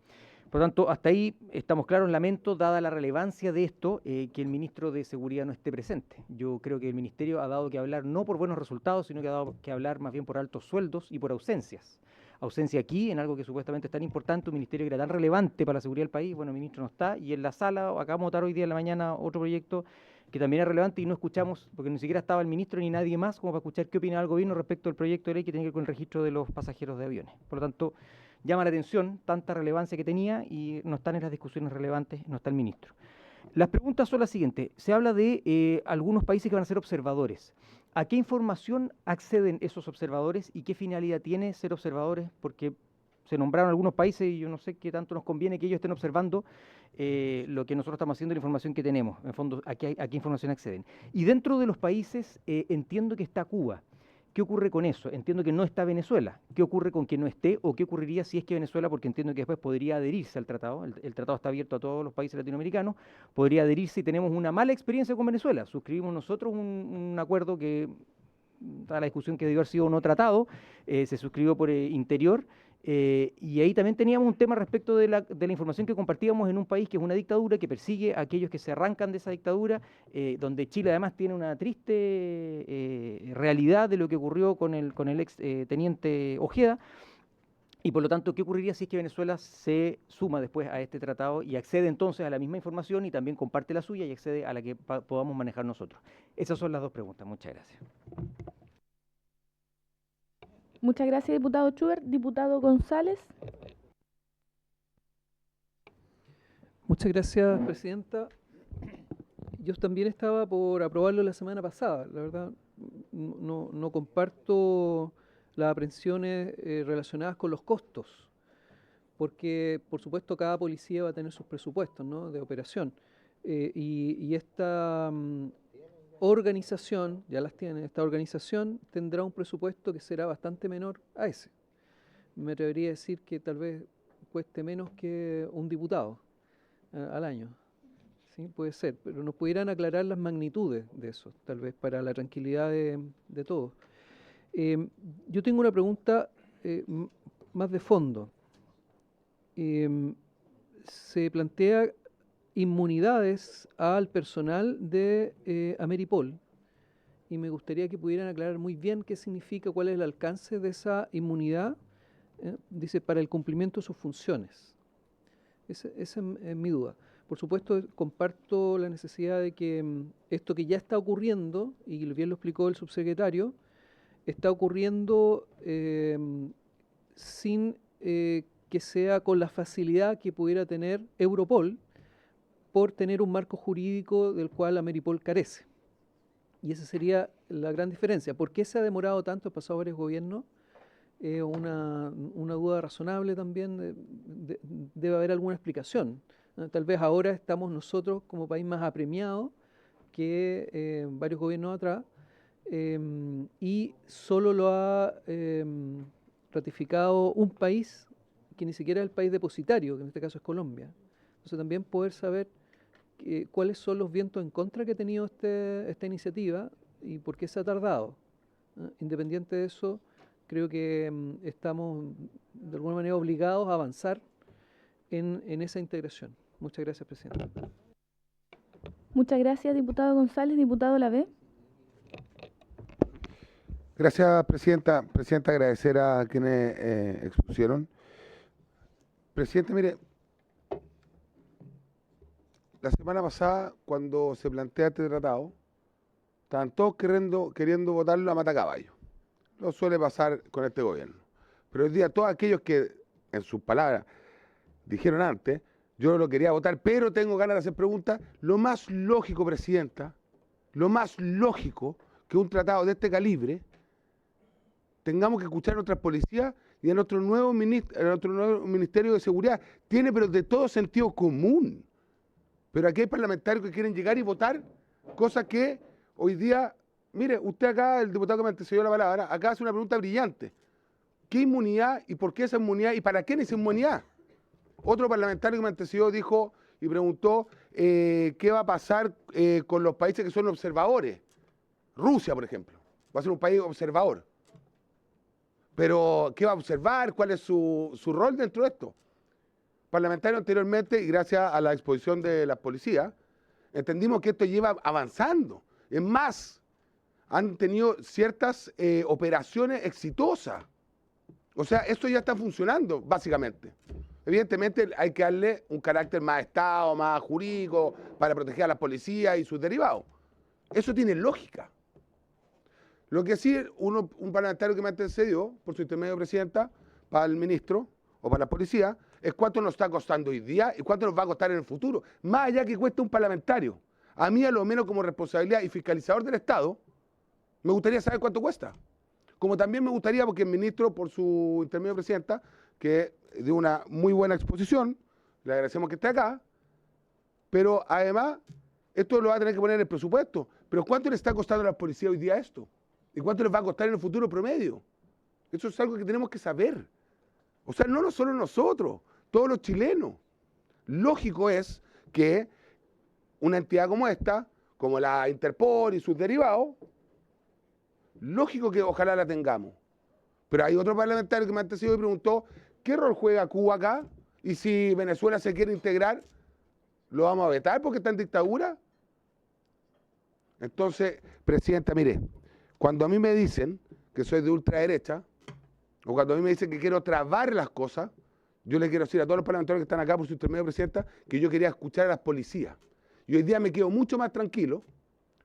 Por lo tanto, hasta ahí estamos claros. Lamento, dada la relevancia de esto, que el ministro de Seguridad no esté presente. Yo creo que el ministerio ha dado que hablar no por buenos resultados, sino que ha dado que hablar más bien por altos sueldos y por ausencias. Ausencia aquí, en algo que supuestamente es tan importante, un ministerio que era tan relevante para la seguridad del país. Bueno, el ministro no está, y en la sala acabamos de votar hoy día en la mañana otro proyecto que también es relevante y no escuchamos, porque ni siquiera estaba el ministro ni nadie más como para escuchar qué opina el gobierno respecto al proyecto de ley que tiene que ver con el registro de los pasajeros de aviones. Por lo tanto, llama la atención tanta relevancia que tenía y no están en las discusiones relevantes, no está el ministro. Las preguntas son las siguientes. Se habla de algunos países que van a ser observadores. ¿A qué información acceden esos observadores y qué finalidad tiene ser observadores? Porque se nombraron algunos países y yo no sé qué tanto nos conviene que ellos estén observando lo que nosotros estamos haciendo, la información que tenemos. En fondo, ¿a qué información acceden? Y dentro de los países entiendo que está Cuba. ¿Qué ocurre con eso? Entiendo que no está Venezuela. ¿Qué ocurre con que no esté o qué ocurriría si es que Venezuela, porque entiendo que después podría adherirse al tratado, el tratado está abierto a todos los países latinoamericanos, podría adherirse y tenemos una mala experiencia con Venezuela? Suscribimos nosotros un acuerdo que, da la discusión que debió haber sido no tratado, se suscribió por Interior, y ahí también teníamos un tema respecto de la información que compartíamos en un país que es una dictadura, que persigue a aquellos que se arrancan de esa dictadura, donde Chile además tiene una triste realidad de lo que ocurrió con el ex teniente Ojeda, y por lo tanto, ¿qué ocurriría si es que Venezuela se suma después a este tratado y accede entonces a la misma información y también comparte la suya y accede a la que podamos manejar nosotros? Esas son las dos preguntas. Muchas gracias. Muchas gracias, diputado Schubert. Diputado González. Muchas gracias, presidenta. Yo también estaba por aprobarlo la semana pasada. La verdad, no comparto las aprensiones relacionadas con los costos, porque, por supuesto, cada policía va a tener sus presupuestos, ¿no?, de operación. Y esta organización, ya las tiene, esta organización tendrá un presupuesto que será bastante menor a ese. Me atrevería a decir que tal vez cueste menos que un diputado al año. Sí, puede ser, pero nos pudieran aclarar las magnitudes de eso, tal vez para la tranquilidad de todos. Yo tengo una pregunta más de fondo. Se plantea inmunidades al personal de Ameripol, y me gustaría que pudieran aclarar muy bien qué significa, cuál es el alcance de esa inmunidad, dice, para el cumplimiento de sus funciones. Esa es mi duda. Por supuesto, comparto la necesidad de que esto que ya está ocurriendo, y bien lo explicó el subsecretario, está ocurriendo sin que sea con la facilidad que pudiera tener Europol, por tener un marco jurídico del cual Ameripol carece. Y esa sería la gran diferencia. ¿Por qué se ha demorado tanto? Ha pasado varios gobiernos. Una duda razonable también. Debe haber alguna explicación. Tal vez ahora estamos nosotros como país más apremiados que varios gobiernos atrás, y solo lo ha ratificado un país que ni siquiera es el país depositario, que en este caso es Colombia. Entonces también poder saber cuáles son los vientos en contra que ha tenido esta iniciativa y por qué se ha tardado. Independiente de eso, creo que estamos de alguna manera obligados a avanzar en esa integración. Muchas gracias, presidenta. Muchas gracias, diputado González. Diputado Lavé. Gracias, presidenta. Presidenta, agradecer a quienes expusieron. Presidente, mire, la semana pasada, cuando se plantea este tratado, estaban todos queriendo votarlo a matacaballo. No suele pasar con este gobierno. Pero hoy día todos aquellos que, en sus palabras, dijeron antes, yo lo quería votar, pero tengo ganas de hacer preguntas, lo más lógico, presidenta, lo más lógico que un tratado de este calibre tengamos que escuchar a nuestras policías y a nuestro nuevo Ministerio de Seguridad. Tiene, pero de todo sentido común. Pero aquí hay parlamentarios que quieren llegar y votar cosas que hoy día, mire, usted acá, el diputado que me antecedió la palabra, acá hace una pregunta brillante. ¿Qué inmunidad y por qué esa inmunidad y para quién esa inmunidad? Otro parlamentario que me antecedió dijo y preguntó qué va a pasar con los países que son observadores. Rusia, por ejemplo, va a ser un país observador. Pero, ¿qué va a observar? ¿Cuál es su rol dentro de esto? Parlamentario anteriormente, y gracias a la exposición de las policías, entendimos que esto lleva avanzando. Es más, han tenido ciertas operaciones exitosas. O sea, esto ya está funcionando, básicamente. Evidentemente hay que darle un carácter más Estado, más jurídico, para proteger a las policías y sus derivados. Eso tiene lógica. Lo que sí, un parlamentario que me antecedió, por su intermedio, presidenta, para el ministro o para la policía, es cuánto nos está costando hoy día y cuánto nos va a costar en el futuro. Más allá que cueste un parlamentario. A mí, a lo menos como responsabilidad y fiscalizador del Estado, me gustaría saber cuánto cuesta. Como también me gustaría, porque el ministro, por su intermedio, presidenta, que dio una muy buena exposición, le agradecemos que esté acá, pero además, esto lo va a tener que poner en el presupuesto. Pero ¿cuánto le está costando a la policía hoy día esto? ¿Y cuánto les va a costar en el futuro promedio? Eso es algo que tenemos que saber. O sea, no solo nosotros, todos los chilenos. Lógico es que una entidad como esta, como la Interpol y sus derivados, lógico que ojalá la tengamos. Pero hay otro parlamentario que me antecedió y preguntó, ¿qué rol juega Cuba acá? Y si Venezuela se quiere integrar, ¿lo vamos a vetar porque está en dictadura? Entonces, presidenta, mire, cuando a mí me dicen que soy de ultraderecha, o cuando a mí me dicen que quiero trabar las cosas, yo le quiero decir a todos los parlamentarios que están acá por su intermedio, presidenta, que yo quería escuchar a las policías. Y hoy día me quedo mucho más tranquilo,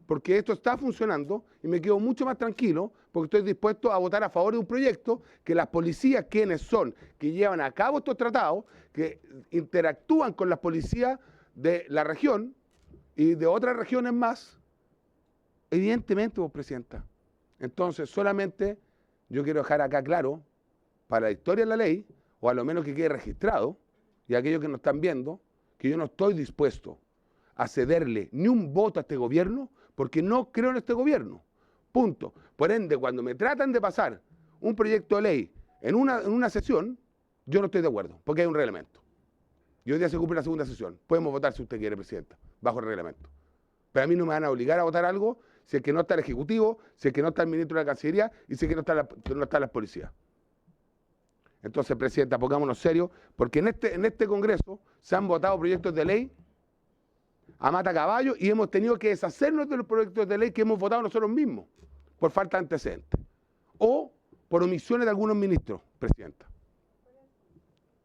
porque esto está funcionando, y me quedo mucho más tranquilo, porque estoy dispuesto a votar a favor de un proyecto que las policías, quienes son, que llevan a cabo estos tratados, que interactúan con las policías de la región y de otras regiones más, evidentemente, vos, presidenta. Entonces, solamente yo quiero dejar acá claro, para la historia de la ley, o a lo menos que quede registrado, y aquellos que nos están viendo, que yo no estoy dispuesto a cederle ni un voto a este gobierno, porque no creo en este gobierno. Punto. Por ende, cuando me tratan de pasar un proyecto de ley en una sesión, yo no estoy de acuerdo, porque hay un reglamento. Y hoy día se cumple la segunda sesión. Podemos votar si usted quiere, presidenta, bajo el reglamento. Pero a mí no me van a obligar a votar algo si es que no está el Ejecutivo, si es que no está el ministro de la Cancillería y si es que no está las policías. Entonces, presidenta, pongámonos serios, porque en este Congreso se han votado proyectos de ley a mata caballo y hemos tenido que deshacernos de los proyectos de ley que hemos votado nosotros mismos por falta de antecedentes o por omisiones de algunos ministros, presidenta.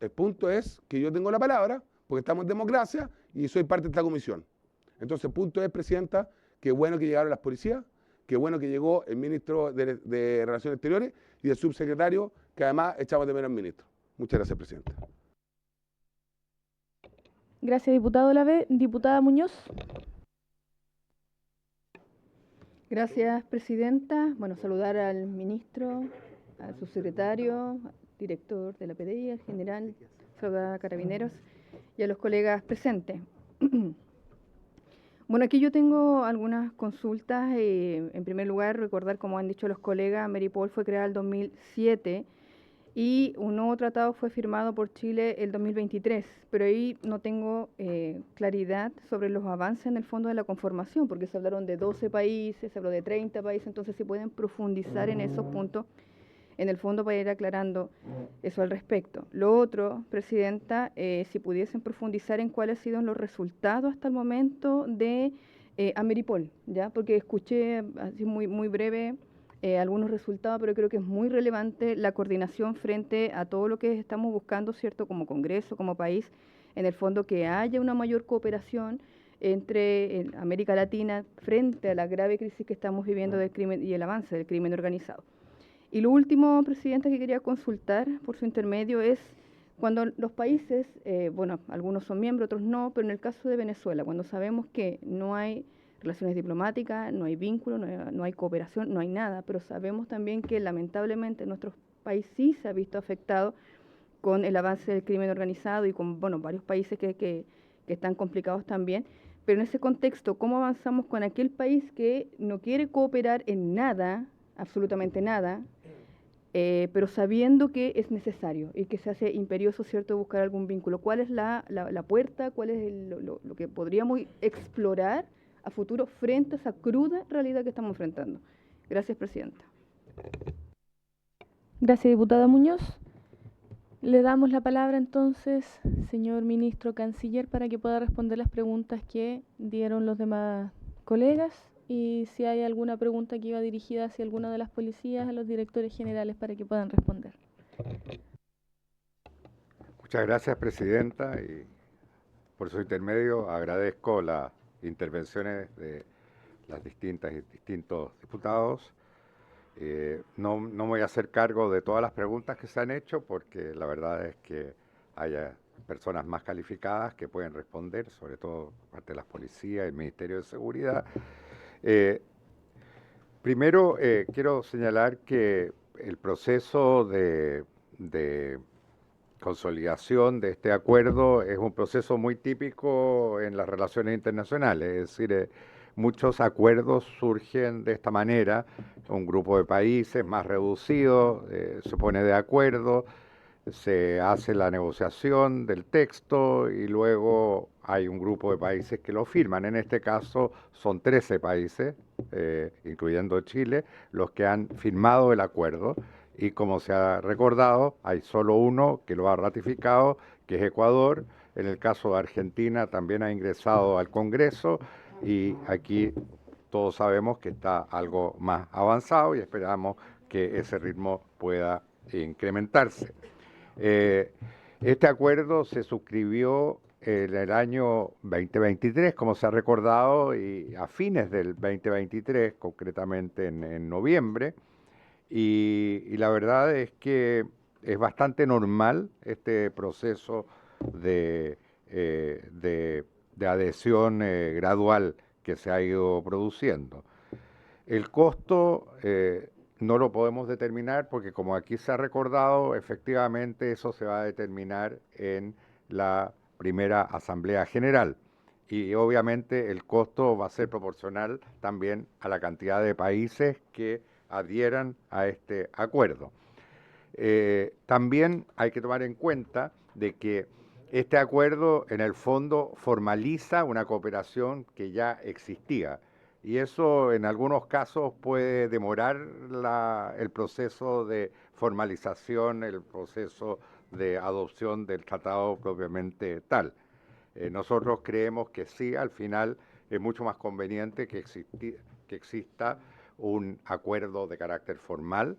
El punto es que yo tengo la palabra porque estamos en democracia y soy parte de esta comisión. Entonces, el punto es, presidenta, que bueno que llegaron las policías, que bueno que llegó el ministro de Relaciones Exteriores y el subsecretario, que además echamos de menos al ministro. Muchas gracias, presidenta. Gracias, diputado Lave. Diputada Muñoz. Gracias, presidenta. Bueno, saludar al ministro, al subsecretario, al director de la PDI, al general, saludar a Carabineros y a los colegas presentes. Bueno, aquí yo tengo algunas consultas. En primer lugar, recordar, como han dicho los colegas, Maripol fue creada en el 2007 y un nuevo tratado fue firmado por Chile el 2023, pero ahí no tengo claridad sobre los avances en el fondo de la conformación, porque se hablaron de 12 países, se habló de 30 países, entonces si pueden profundizar en esos puntos, en el fondo, para ir aclarando eso al respecto. Lo otro, presidenta, si pudiesen profundizar en cuáles han sido los resultados hasta el momento de Ameripol, ¿ya? Porque escuché así muy breve algunos resultados, pero creo que es muy relevante la coordinación frente a todo lo que estamos buscando, ¿cierto? Como Congreso, como país, en el fondo que haya una mayor cooperación entre América Latina frente a la grave crisis que estamos viviendo del crimen y el avance del crimen organizado. Y lo último, presidenta, que quería consultar por su intermedio es cuando los países, bueno, algunos son miembros, otros no, pero en el caso de Venezuela, cuando sabemos que no hay relaciones diplomáticas, no hay vínculos, no hay cooperación, no hay nada, pero sabemos también que lamentablemente nuestro país sí se ha visto afectado con el avance del crimen organizado y con, bueno, varios países que están complicados también. Pero en ese contexto, ¿cómo avanzamos con aquel país que no quiere cooperar en nada, absolutamente nada, pero sabiendo que es necesario y que se hace imperioso, ¿cierto?, buscar algún vínculo? ¿Cuál es la puerta? ¿Cuál es lo que podríamos explorar a futuro frente a esa cruda realidad que estamos enfrentando? Gracias, presidenta. Gracias, diputada Muñoz. Le damos la palabra entonces, señor ministro canciller, para que pueda responder las preguntas que dieron los demás colegas y si hay alguna pregunta que iba dirigida hacia alguna de las policías, a los directores generales, para que puedan responder. Muchas gracias, presidenta, y por su intermedio agradezco las intervenciones de las distintas y distintos diputados. No me voy a hacer cargo de todas las preguntas que se han hecho, porque la verdad es que haya personas más calificadas que pueden responder, sobre todo por parte de las policías, el Ministerio de Seguridad. Primero, quiero señalar que el proceso de consolidación de este acuerdo es un proceso muy típico en las relaciones internacionales, es decir, muchos acuerdos surgen de esta manera, un grupo de países más reducido se pone de acuerdo, se hace la negociación del texto y luego hay un grupo de países que lo firman. En este caso son 13 países, incluyendo Chile, los que han firmado el acuerdo y como se ha recordado, hay solo uno que lo ha ratificado, que es Ecuador. En el caso de Argentina también ha ingresado al Congreso y aquí todos sabemos que está algo más avanzado y esperamos que ese ritmo pueda incrementarse. Este acuerdo se suscribió en el año 2023, como se ha recordado, y a fines del 2023, concretamente en noviembre, y la verdad es que es bastante normal este proceso de adhesión gradual que se ha ido produciendo. El costo no lo podemos determinar porque, como aquí se ha recordado, efectivamente eso se va a determinar en la primera Asamblea General. Y obviamente el costo va a ser proporcional también a la cantidad de países que adhieran a este acuerdo. También hay que tomar en cuenta de que este acuerdo en el fondo formaliza una cooperación que ya existía y eso en algunos casos puede demorar el proceso de formalización, el proceso de adopción del tratado propiamente tal. Nosotros creemos que sí, al final es mucho más conveniente que exista un acuerdo de carácter formal,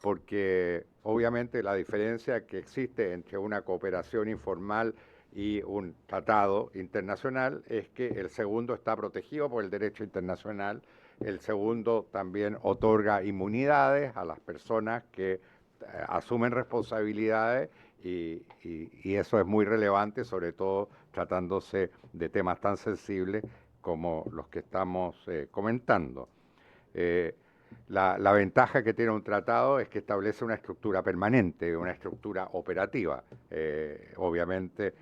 porque obviamente la diferencia que existe entre una cooperación informal y un tratado internacional es que el segundo está protegido por el derecho internacional, el segundo también otorga inmunidades a las personas que asumen responsabilidades y eso es muy relevante, sobre todo tratándose de temas tan sensibles como los que estamos comentando. La ventaja que tiene un tratado es que establece una estructura permanente, una estructura operativa. Obviamente,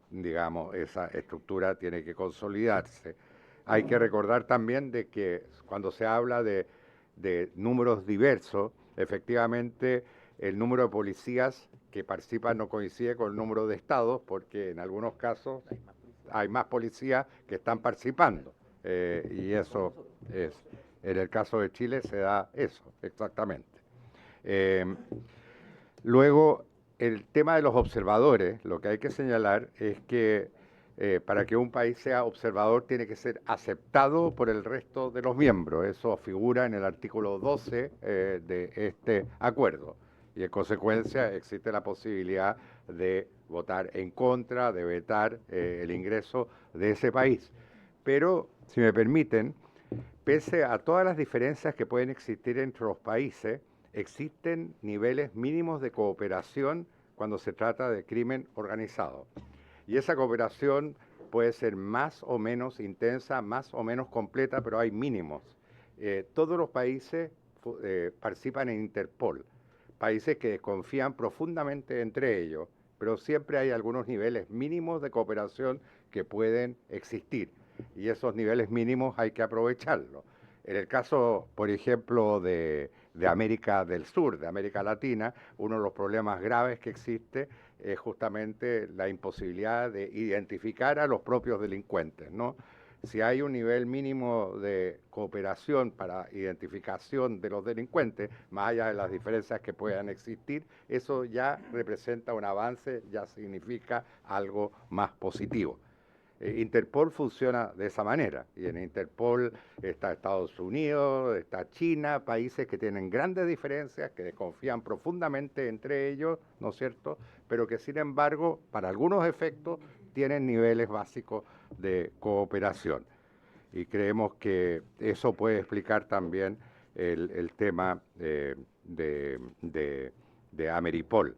digamos, esa estructura tiene que consolidarse. Hay que recordar también de que cuando se habla de números diversos, efectivamente el número de policías que participan no coincide con el número de estados, porque en algunos casos hay más policías que están participando. Y eso es, en el caso de Chile se da eso, exactamente. Luego, el tema de los observadores, lo que hay que señalar es que para que un país sea observador tiene que ser aceptado por el resto de los miembros. Eso figura en el artículo 12 de este acuerdo. Y en consecuencia existe la posibilidad de votar en contra, de vetar el ingreso de ese país. Pero, si me permiten, pese a todas las diferencias que pueden existir entre los países, existen niveles mínimos de cooperación cuando se trata de crimen organizado. Y esa cooperación puede ser más o menos intensa, más o menos completa, pero hay mínimos. Todos los países participan en Interpol, países que desconfían profundamente entre ellos, pero siempre hay algunos niveles mínimos de cooperación que pueden existir. Y esos niveles mínimos hay que aprovecharlos. En el caso, por ejemplo, de América del Sur, de América Latina, uno de los problemas graves que existe es justamente la imposibilidad de identificar a los propios delincuentes, ¿no? Si hay un nivel mínimo de cooperación para identificación de los delincuentes, más allá de las diferencias que puedan existir, eso ya representa un avance, ya significa algo más positivo. Interpol funciona de esa manera, y en Interpol está Estados Unidos, está China, países que tienen grandes diferencias, que desconfían profundamente entre ellos, ¿no es cierto?, pero que sin embargo, para algunos efectos, tienen niveles básicos de cooperación. Y creemos que eso puede explicar también el tema de Ameripol.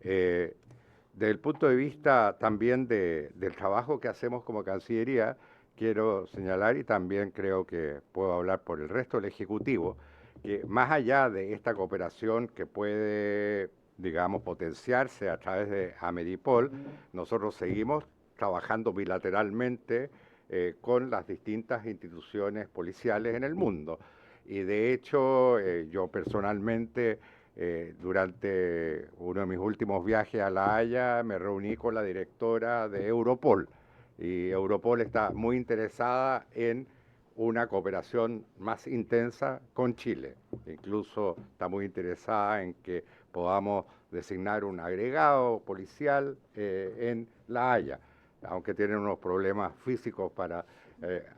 Desde el punto de vista también del trabajo que hacemos como Cancillería, quiero señalar, y también creo que puedo hablar por el resto del Ejecutivo, que más allá de esta cooperación que puede, digamos, potenciarse a través de Ameripol, nosotros seguimos trabajando bilateralmente con las distintas instituciones policiales en el mundo. Y de hecho, yo personalmente, durante uno de mis últimos viajes a La Haya, me reuní con la directora de Europol. Y Europol está muy interesada en una cooperación más intensa con Chile. Incluso está muy interesada en que podamos designar un agregado policial en La Haya, aunque tienen unos problemas físicos para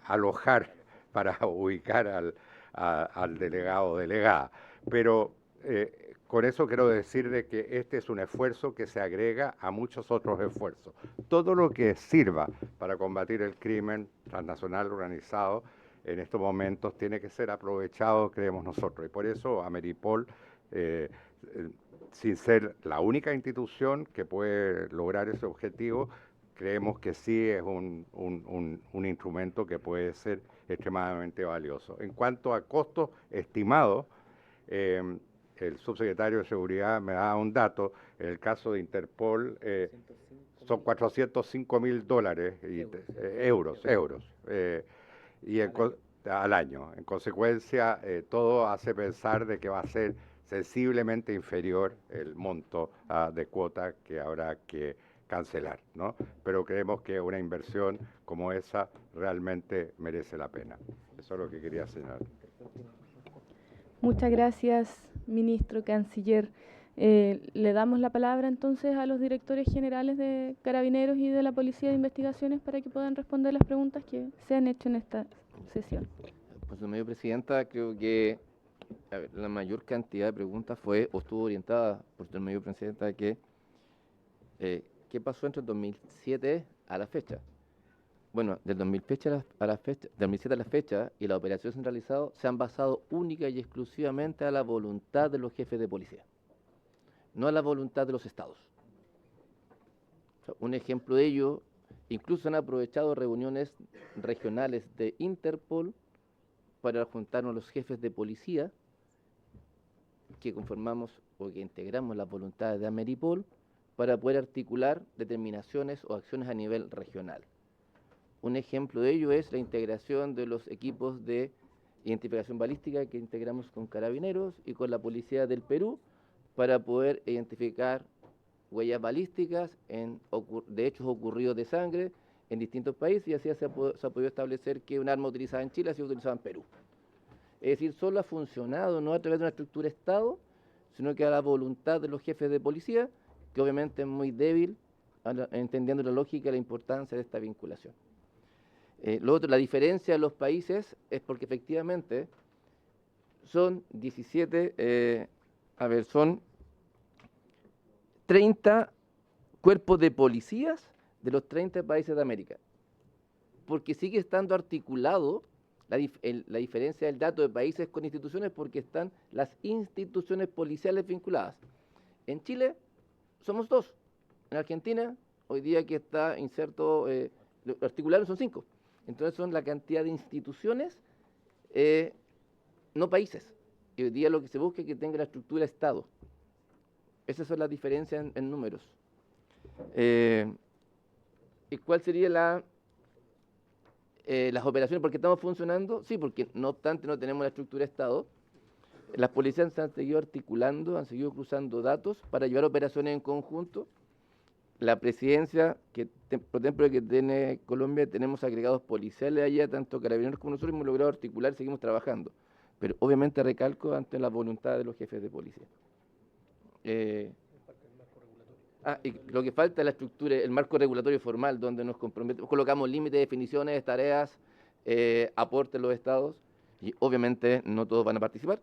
alojar, para ubicar al delegado o delegada. Pero con eso quiero decir de que este es un esfuerzo que se agrega a muchos otros esfuerzos. Todo lo que sirva para combatir el crimen transnacional organizado en estos momentos tiene que ser aprovechado, creemos nosotros. Y por eso Ameripol, sin ser la única institución que puede lograr ese objetivo, creemos que sí es un instrumento que puede ser extremadamente valioso. En cuanto a costos estimados, el subsecretario de Seguridad me da un dato. En el caso de Interpol son $405.000 euros al año. En consecuencia, todo hace pensar de que va a ser sensiblemente inferior el monto de cuota que habrá que cancelar, ¿no? Pero creemos que una inversión como esa realmente merece la pena. Eso es lo que quería señalar. Muchas gracias, ministro, canciller. Le damos la palabra entonces a los directores generales de Carabineros y de la Policía de Investigaciones para que puedan responder las preguntas que se han hecho en esta sesión. Por su medio, Presidenta, creo que la mayor cantidad de preguntas fue o estuvo orientada por su medio, Presidenta, que ¿qué pasó entre el 2007 a la fecha? Bueno, del 2007 a la fecha y la operación centralizada se han basado única y exclusivamente a la voluntad de los jefes de policía, no a la voluntad de los estados. O sea, un ejemplo de ello, incluso han aprovechado reuniones regionales de Interpol para juntarnos los jefes de policía que conformamos o que integramos las voluntades de Ameripol para poder articular determinaciones o acciones a nivel regional. Un ejemplo de ello es la integración de los equipos de identificación balística que integramos con Carabineros y con la Policía del Perú para poder identificar huellas balísticas de hechos ocurridos de sangre en distintos países, y así se ha podido establecer que un arma utilizada en Chile ha sido utilizada en Perú. Es decir, solo ha funcionado no a través de una estructura Estado, sino que a la voluntad de los jefes de policía, que obviamente es muy débil, entendiendo la lógica y la importancia de esta vinculación. Lo otro, la diferencia de los países es porque efectivamente son 30 cuerpos de policías de los 30 países de América, porque sigue estando articulado la diferencia del dato de países con instituciones, porque están las instituciones policiales vinculadas. En Chile somos 2, en Argentina hoy día que está inserto, articulados son 5, entonces son la cantidad de instituciones, no países, y hoy día lo que se busca es que tenga la estructura Estado. Esas son las diferencias en números. ¿Y cuál sería las operaciones? ¿Por qué estamos funcionando? Sí, porque no obstante no tenemos la estructura Estado. Las policías se han seguido articulando, han seguido cruzando datos para llevar operaciones en conjunto. La presidencia, por ejemplo, que tiene Colombia, tenemos agregados policiales allá, tanto Carabineros como nosotros hemos logrado articular y seguimos trabajando. Pero obviamente recalco ante la voluntad de los jefes de policía. Y lo que falta es la estructura, el marco regulatorio formal, donde nos comprometemos, colocamos límites, definiciones, tareas, aportes de los estados, y obviamente no todos van a participar,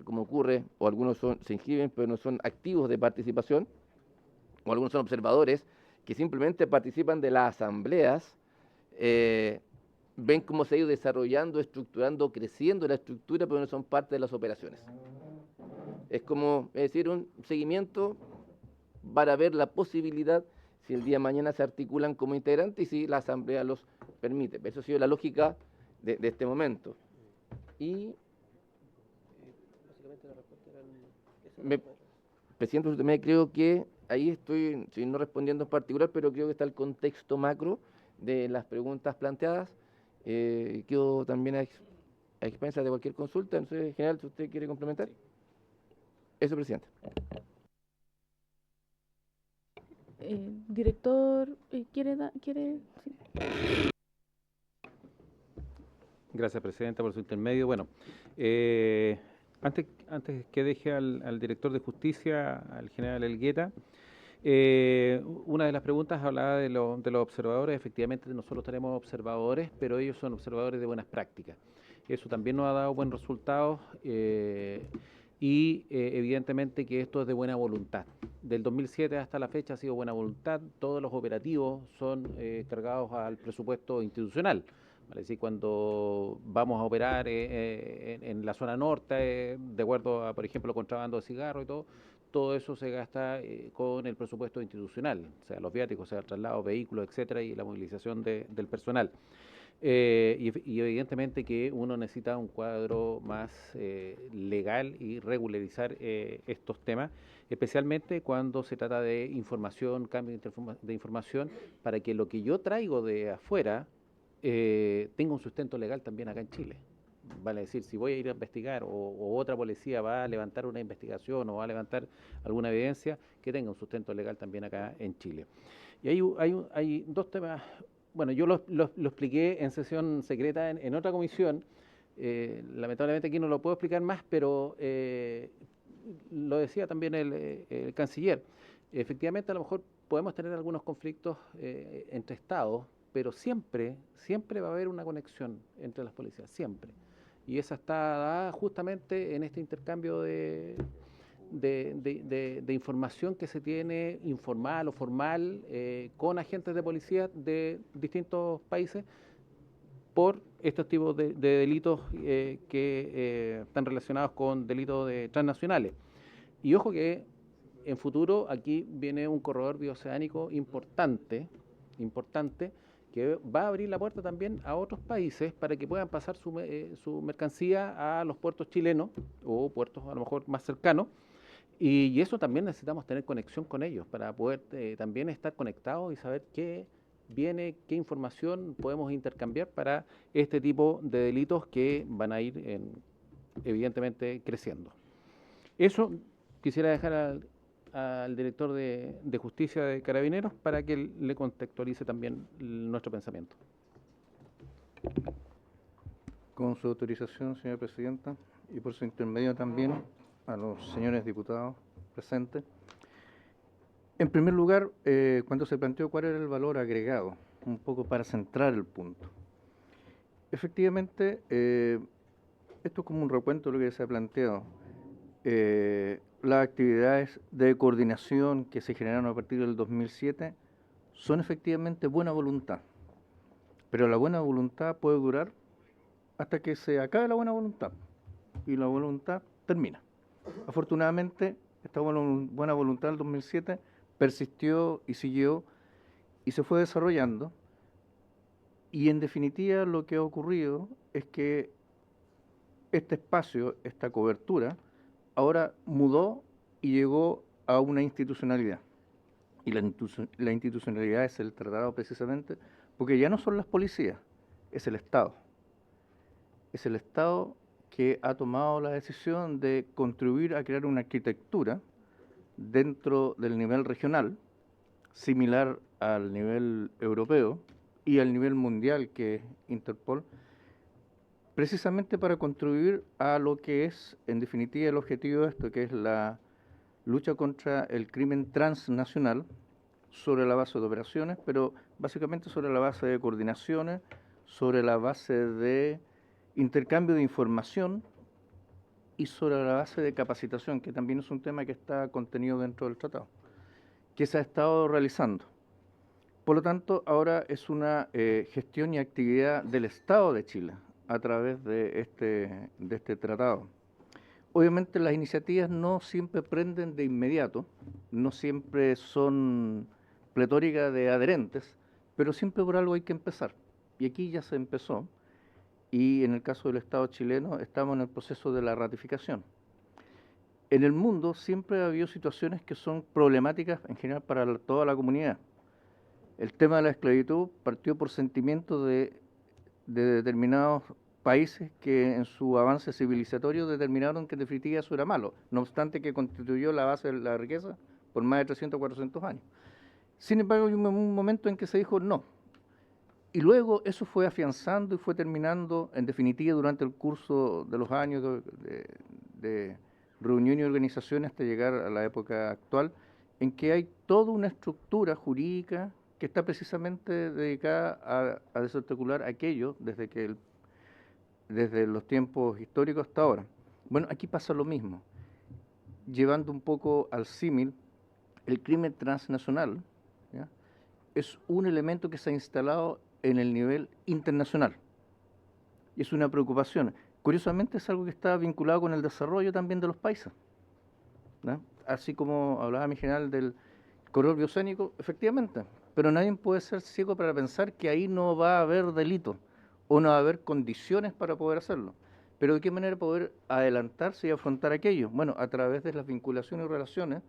como ocurre, o algunos se inscriben, pero no son activos de participación, o algunos son observadores, que simplemente participan de las asambleas, ven cómo se ha ido desarrollando, estructurando, creciendo la estructura, pero no son parte de las operaciones. Es decir, un seguimiento para ver la posibilidad si el día de mañana se articulan como integrantes y si la asamblea los permite. Eso ha sido la lógica de este momento. Y Presidente, usted me creo que ahí estoy no respondiendo en particular, pero creo que está el contexto macro de las preguntas planteadas. Quedo también a expensas de cualquier consulta. No sé, general, si usted quiere complementar. Eso, presidente. Director, ¿quiere? Sí. Gracias, presidenta, por su intermedio. Bueno, antes que deje al director de justicia, al general Elgueta, una de las preguntas hablaba de los observadores. Efectivamente, nosotros tenemos observadores, pero ellos son observadores de buenas prácticas. Eso también nos ha dado buenos resultados y evidentemente que esto es de buena voluntad. Del 2007 hasta la fecha ha sido buena voluntad. Todos los operativos son cargados al presupuesto institucional. Vale, decir, cuando vamos a operar en la zona norte, de acuerdo a, por ejemplo, contrabando de cigarros y todo eso se gasta con el presupuesto institucional, o sea, los viáticos, o sea, el traslado, vehículos, etcétera, y la movilización del personal. Y evidentemente que uno necesita un cuadro más legal y regularizar estos temas, especialmente cuando se trata de información, cambio de información, para que lo que yo traigo de afuera tenga un sustento legal también acá en Chile. Vale decir, si voy a ir a investigar o otra policía va a levantar una investigación o va a levantar alguna evidencia, que tenga un sustento legal también acá en Chile. Y hay dos temas. Bueno, yo lo expliqué en sesión secreta en otra comisión. Lamentablemente aquí no lo puedo explicar más, pero lo decía también el canciller. Efectivamente, a lo mejor podemos tener algunos conflictos entre estados, pero siempre va a haber una conexión entre las policías, siempre. Y esa está dada justamente en este intercambio de información que se tiene, informal o formal, con agentes de policía de distintos países por estos tipos de delitos que están relacionados con delitos transnacionales. Y ojo que en futuro aquí viene un corredor bioceánico importante, que va a abrir la puerta también a otros países para que puedan pasar su mercancía a los puertos chilenos o puertos a lo mejor más cercanos. Y eso también necesitamos tener conexión con ellos para poder también estar conectados y saber qué viene, qué información podemos intercambiar para este tipo de delitos que van a ir evidentemente creciendo. Eso quisiera dejar al director de Justicia de Carabineros para que le contextualice también nuestro pensamiento. Con su autorización, señora presidenta, y por su intermedio también a los señores diputados presentes. En primer lugar, cuando se planteó cuál era el valor agregado, un poco para centrar el punto. Efectivamente, esto es como un recuento de lo que se ha planteado. Las actividades de coordinación que se generaron a partir del 2007 son efectivamente buena voluntad, pero la buena voluntad puede durar hasta que se acabe la buena voluntad y la voluntad termina. Afortunadamente, esta buena voluntad del 2007 persistió y siguió y se fue desarrollando, y en definitiva lo que ha ocurrido es que este espacio, esta cobertura, ahora mudó y llegó a una institucionalidad. Y la institucionalidad es el tratado precisamente, porque ya no son las policías, es el Estado. Es el Estado que ha tomado la decisión de contribuir a crear una arquitectura dentro del nivel regional, similar al nivel europeo y al nivel mundial que es Interpol, precisamente para contribuir a lo que es, en definitiva, el objetivo de esto, que es la lucha contra el crimen transnacional, sobre la base de operaciones, pero básicamente sobre la base de coordinaciones, sobre la base de intercambio de información y sobre la base de capacitación, que también es un tema que está contenido dentro del tratado, que se ha estado realizando. Por lo tanto, ahora es una gestión y actividad del Estado de Chile a través de este tratado. Obviamente las iniciativas no siempre prenden de inmediato, no siempre son pletóricas de adherentes, pero siempre por algo hay que empezar. Y aquí ya se empezó, y en el caso del Estado chileno estamos en el proceso de la ratificación. En el mundo siempre ha habido situaciones que son problemáticas en general para toda la comunidad. El tema de la esclavitud partió por sentimientos de determinados países que en su avance civilizatorio determinaron que en definitiva eso era malo, no obstante que constituyó la base de la riqueza por más de 300 o 400 años. Sin embargo, hay un momento en que se dijo no. Y luego eso fue afianzando y fue terminando, en definitiva, durante el curso de los años de reunión y organización hasta llegar a la época actual, en que hay toda una estructura jurídica que está precisamente dedicada a desarticular aquello desde los tiempos históricos hasta ahora. Bueno, aquí pasa lo mismo, llevando un poco al símil, el crimen transnacional, ¿ya?, es un elemento que se ha instalado en el nivel internacional y es una preocupación. Curiosamente es algo que está vinculado con el desarrollo también de los países, ¿no? Así como hablaba mi general del corredor bioceánico, efectivamente, pero nadie puede ser ciego para pensar que ahí no va a haber delito o no va a haber condiciones para poder hacerlo. Pero ¿de qué manera poder adelantarse y afrontar aquello? Bueno, a través de las vinculaciones y relaciones,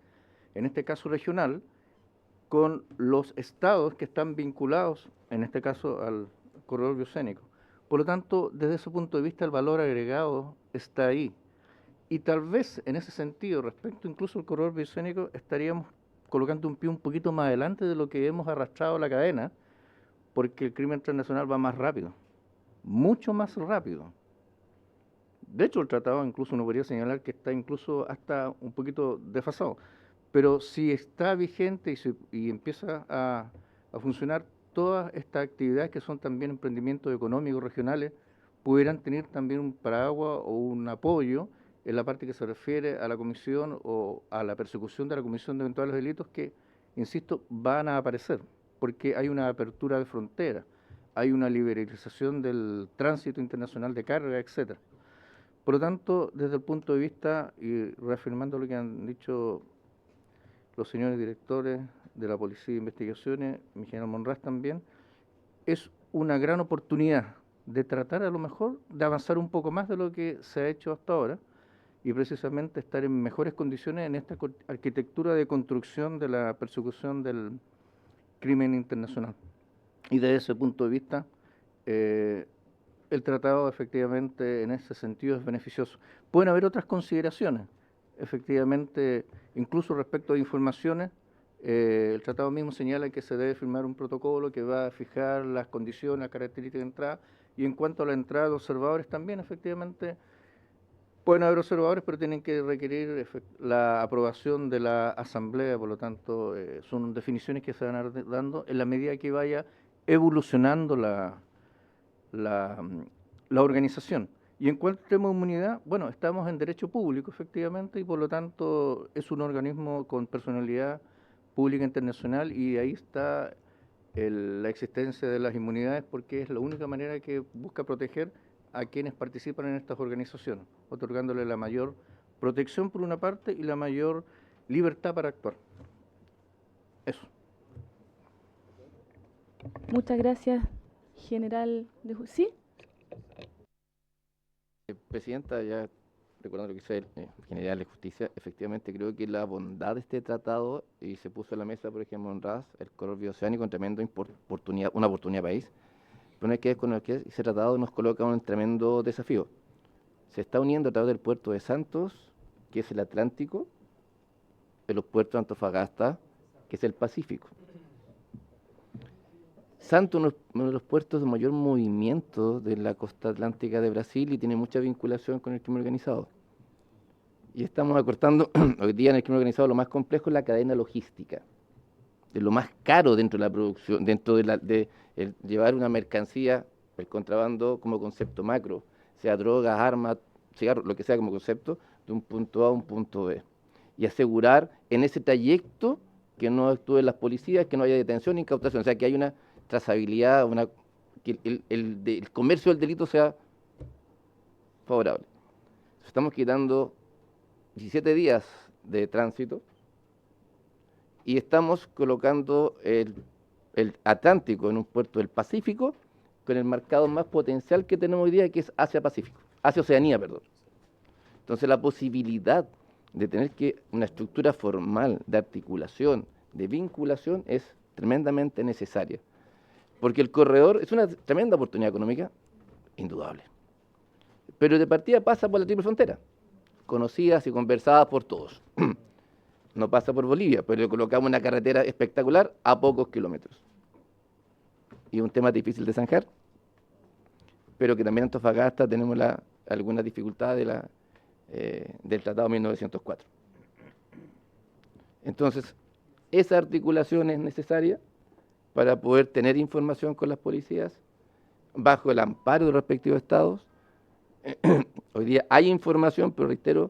en este caso regional, con los estados que están vinculados, en este caso al corredor bioceánico. Por lo tanto, desde ese punto de vista, el valor agregado está ahí. Y tal vez, en ese sentido, respecto incluso al corredor bioceánico, estaríamos colocando un pie un poquito más adelante de lo que hemos arrastrado la cadena, porque el crimen transnacional va más rápido, mucho más rápido. De hecho, el tratado incluso uno podría señalar que está incluso hasta un poquito desfasado. Pero si está vigente y empieza a funcionar, todas estas actividades que son también emprendimientos económicos regionales pudieran tener también un paraguas o un apoyo en la parte que se refiere a la comisión o a la persecución de la comisión de eventuales delitos que, insisto, van a aparecer, porque hay una apertura de frontera, hay una liberalización del tránsito internacional de carga, etcétera. Por lo tanto, desde el punto de vista, y reafirmando lo que han dicho los señores directores de la Policía de Investigaciones, mi general Monraz también, es una gran oportunidad de tratar a lo mejor de avanzar un poco más de lo que se ha hecho hasta ahora y precisamente estar en mejores condiciones en esta arquitectura de construcción de la persecución del crimen internacional. Y desde ese punto de vista, el tratado efectivamente en ese sentido es beneficioso. Pueden haber otras consideraciones, efectivamente, incluso respecto a informaciones, el tratado mismo señala que se debe firmar un protocolo que va a fijar las condiciones, las características de entrada, y en cuanto a la entrada de observadores también, efectivamente, pueden haber observadores, pero tienen que requerir la aprobación de la Asamblea, por lo tanto, son definiciones que se van a ir dando en la medida que vaya evolucionando la organización. Y en cuanto al tema de inmunidad, bueno, estamos en derecho público, efectivamente, y por lo tanto es un organismo con personalidad pública internacional y ahí está la existencia de las inmunidades porque es la única manera que busca proteger a quienes participan en estas organizaciones, otorgándole la mayor protección por una parte y la mayor libertad para actuar. Eso. Muchas gracias, general. ¿Sí? Presidenta, ya recordando lo que dice el general de justicia, efectivamente creo que la bondad de este tratado, y se puso en la mesa, por ejemplo, en RAS, el corredor bioceánico, en tremenda oportunidad, una oportunidad país, pero es que con el que ese tratado nos coloca un tremendo desafío. Se está uniendo a través del puerto de Santos, que es el Atlántico, de los puertos de Antofagasta, que es el Pacífico. Santos es uno de los puertos de mayor movimiento de la costa atlántica de Brasil y tiene mucha vinculación con el crimen organizado. Y estamos acortando, hoy día en el crimen organizado lo más complejo es la cadena logística. Es lo más caro dentro de la producción, dentro de el llevar una mercancía, el contrabando como concepto macro, sea drogas, armas, cigarros, lo que sea como concepto, de un punto A a un punto B. Y asegurar en ese trayecto que no actúen las policías, que no haya detención ni incautación, o sea, que hay una trazabilidad, que el comercio del delito sea favorable. Estamos quitando 17 días de tránsito y estamos colocando el Atlántico en un puerto del Pacífico con el mercado más potencial que tenemos hoy día, que es Asia-Pacífico, Asia-Oceanía, perdón. Entonces la posibilidad de tener una estructura formal de articulación, de vinculación, es tremendamente necesaria, porque el corredor es una tremenda oportunidad económica, indudable, pero de partida pasa por la triple frontera, conocidas y conversadas por todos. No pasa por Bolivia, pero le colocamos una carretera espectacular a pocos kilómetros. Y un tema difícil de zanjar, pero que también en Antofagasta tenemos algunas dificultades del Tratado de 1904. Entonces, esa articulación es necesaria para poder tener información con las policías bajo el amparo de los respectivos estados. Hoy día hay información, pero reitero,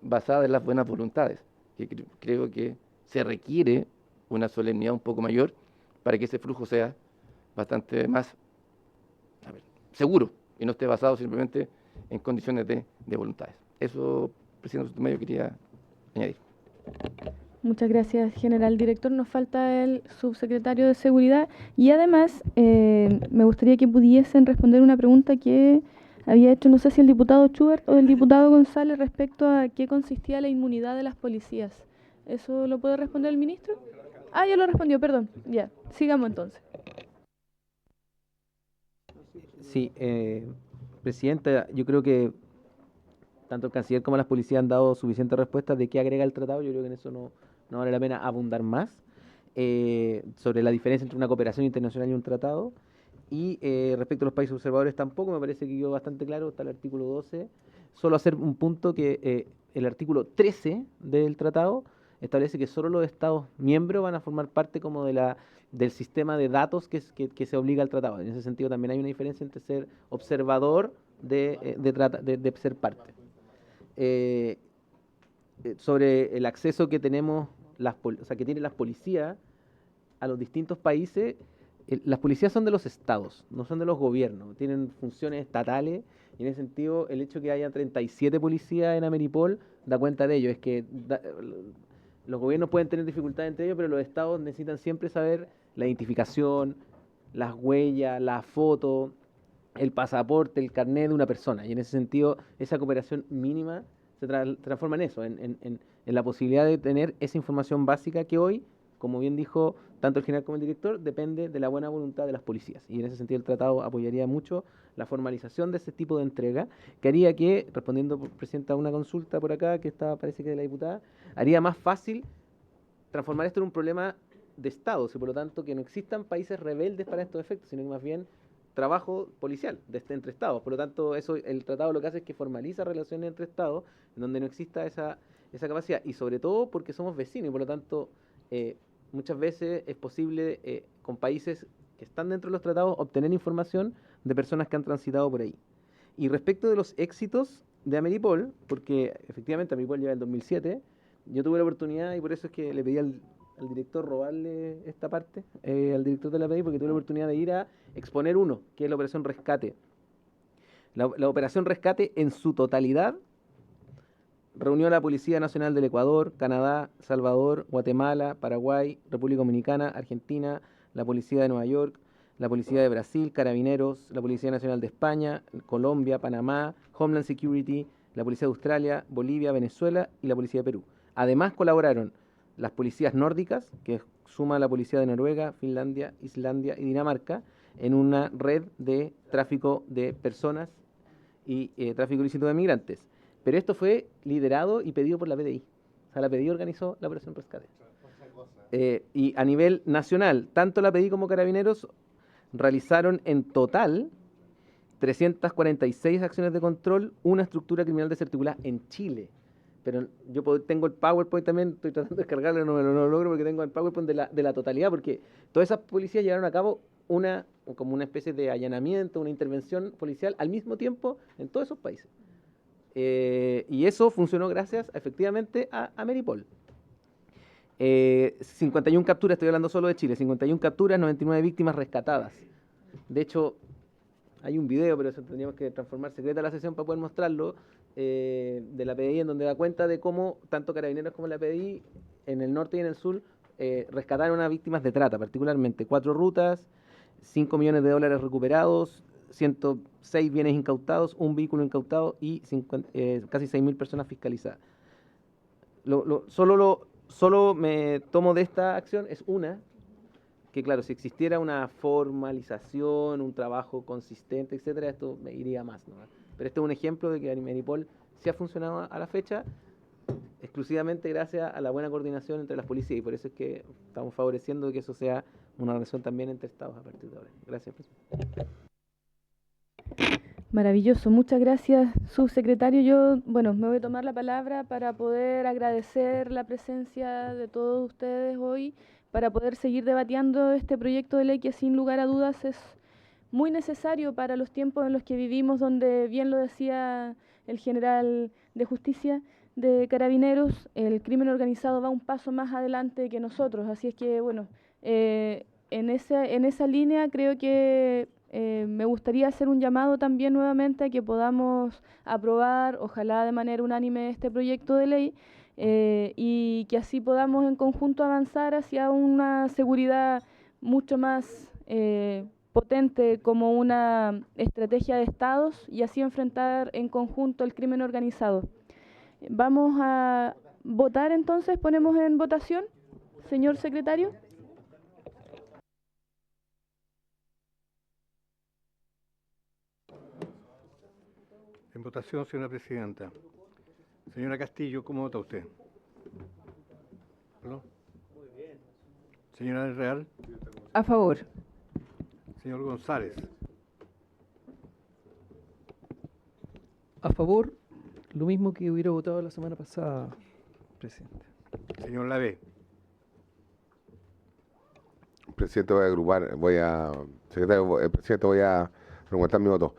basada en las buenas voluntades, que creo que se requiere una solemnidad un poco mayor para que ese flujo sea bastante más seguro y no esté basado simplemente en condiciones de voluntades. Eso, presidente Sotomayor, quería añadir. Muchas gracias, general director. Nos falta el subsecretario de Seguridad y además me gustaría que pudiesen responder una pregunta que había hecho, no sé si el diputado Schubert o el diputado González, respecto a qué consistía la inmunidad de las policías. ¿Eso lo puede responder el ministro? Ah, ya lo respondió, perdón. Ya, sigamos entonces. Sí, presidenta, yo creo que tanto el canciller como las policías han dado suficientes respuestas de qué agrega el tratado. Yo creo que en eso no vale la pena abundar más sobre la diferencia entre una cooperación internacional y un tratado. Y respecto a los países observadores tampoco, me parece que quedó bastante claro, está el artículo 12. Solo hacer un punto que el artículo 13 del tratado establece que solo los Estados miembros van a formar parte como del sistema de datos que se obliga al tratado. En ese sentido también hay una diferencia entre ser observador de ser parte. Sobre el acceso que tenemos, que tienen las policías a los distintos países, las policías son de los estados, no son de los gobiernos, tienen funciones estatales, y en ese sentido el hecho de que haya 37 policías en Ameripol da cuenta de ello. Es que los gobiernos pueden tener dificultades entre ellos, pero los estados necesitan siempre saber la identificación, las huellas, la foto, el pasaporte, el carnet de una persona, y en ese sentido esa cooperación mínima se transforma en eso, en la posibilidad de tener esa información básica que hoy, como bien dijo tanto el general como el director, depende de la buena voluntad de las policías. Y en ese sentido el tratado apoyaría mucho la formalización de ese tipo de entrega, que haría que, respondiendo, presidenta, a una consulta por acá, que parece que de la diputada, haría más fácil transformar esto en un problema de estados, y por lo tanto que no existan países rebeldes para estos efectos, sino que más bien trabajo policial entre estados. Por lo tanto, el tratado lo que hace es que formaliza relaciones entre estados, en donde no exista esa capacidad, y sobre todo porque somos vecinos, y por lo tanto muchas veces es posible con países que están dentro de los tratados obtener información de personas que han transitado por ahí. Y respecto de los éxitos de Ameripol, porque efectivamente Ameripol lleva el 2007, yo tuve la oportunidad, y por eso es que le pedí al director robarle esta parte, al director de la PDI, porque tuve la oportunidad de ir a exponer uno, que es la Operación Rescate. La Operación Rescate en su totalidad reunió a la Policía Nacional del Ecuador, Canadá, Salvador, Guatemala, Paraguay, República Dominicana, Argentina, la Policía de Nueva York, la Policía de Brasil, Carabineros, la Policía Nacional de España, Colombia, Panamá, Homeland Security, la Policía de Australia, Bolivia, Venezuela y la Policía de Perú. Además colaboraron las policías nórdicas, que suma la Policía de Noruega, Finlandia, Islandia y Dinamarca, en una red de tráfico de personas y tráfico ilícito de migrantes. Pero esto fue liderado y pedido por la PDI. O sea, la PDI organizó la Operación Rescate. Y a nivel nacional, tanto la PDI como Carabineros realizaron en total 346 acciones de control, una estructura criminal desarticulada en Chile. Pero yo tengo el PowerPoint también, estoy tratando de descargarlo, no lo logro porque tengo el PowerPoint de la totalidad, porque todas esas policías llevaron a cabo como una especie de allanamiento, una intervención policial al mismo tiempo en todos esos países. Y eso funcionó gracias efectivamente a Ameripol. 51 capturas, estoy hablando solo de Chile, 51 capturas, 99 víctimas rescatadas. De hecho, hay un video, pero eso tendríamos que transformar secreta la sesión para poder mostrarlo, de la PDI, en donde da cuenta de cómo tanto Carabineros como la PDI en el norte y en el sur rescataron a víctimas de trata, particularmente 4 rutas, $5 millones recuperados, 106 bienes incautados, un vehículo incautado y casi 6.000 personas fiscalizadas. Solo me tomo de esta acción, es una, que claro, si existiera una formalización, un trabajo consistente, etcétera, esto me iría más, ¿no? Pero este es un ejemplo de que Ameripol sí ha funcionado a la fecha, exclusivamente gracias a la buena coordinación entre las policías, y por eso es que estamos favoreciendo que eso sea una relación también entre estados a partir de ahora. Gracias, presidente. Maravilloso, muchas gracias, subsecretario. Yo, bueno, me voy a tomar la palabra para poder agradecer la presencia de todos ustedes hoy, para poder seguir debatiendo este proyecto de ley que sin lugar a dudas es muy necesario para los tiempos en los que vivimos, donde bien lo decía el general de Justicia de Carabineros, el crimen organizado va un paso más adelante que nosotros. Así es que, bueno, en esa línea creo que me gustaría hacer un llamado también nuevamente a que podamos aprobar, ojalá de manera unánime, este proyecto de ley y que así podamos en conjunto avanzar hacia una seguridad mucho más potente como una estrategia de estados y así enfrentar en conjunto el crimen organizado. Vamos a votar entonces, ponemos en votación, señor secretario. En votación, señora presidenta. Señora Castillo, ¿cómo vota usted? ¿No? Señora del Real. A favor. Señor González. A favor, lo mismo que hubiera votado la semana pasada, presidente. Señor Lavé. Presidente, presidente, voy a argumentar mi voto.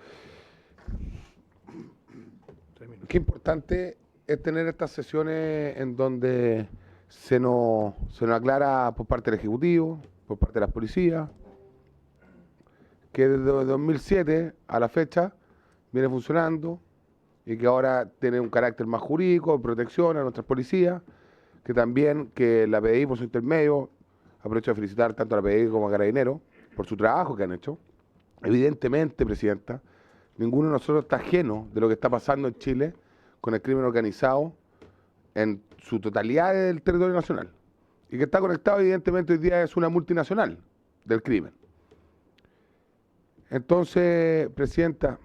Qué importante es tener estas sesiones en donde se nos aclara por parte del Ejecutivo, por parte de las policías, que desde 2007 a la fecha viene funcionando y que ahora tiene un carácter más jurídico, de protección a nuestras policías, que también que la PDI por su intermedio, aprovecho de felicitar tanto a la PDI como a Carabineros por su trabajo que han hecho. Evidentemente, presidenta, ninguno de nosotros está ajeno de lo que está pasando en Chile con el crimen organizado en su totalidad del territorio nacional. Y que está conectado, evidentemente, hoy día es una multinacional del crimen. Entonces, presidenta,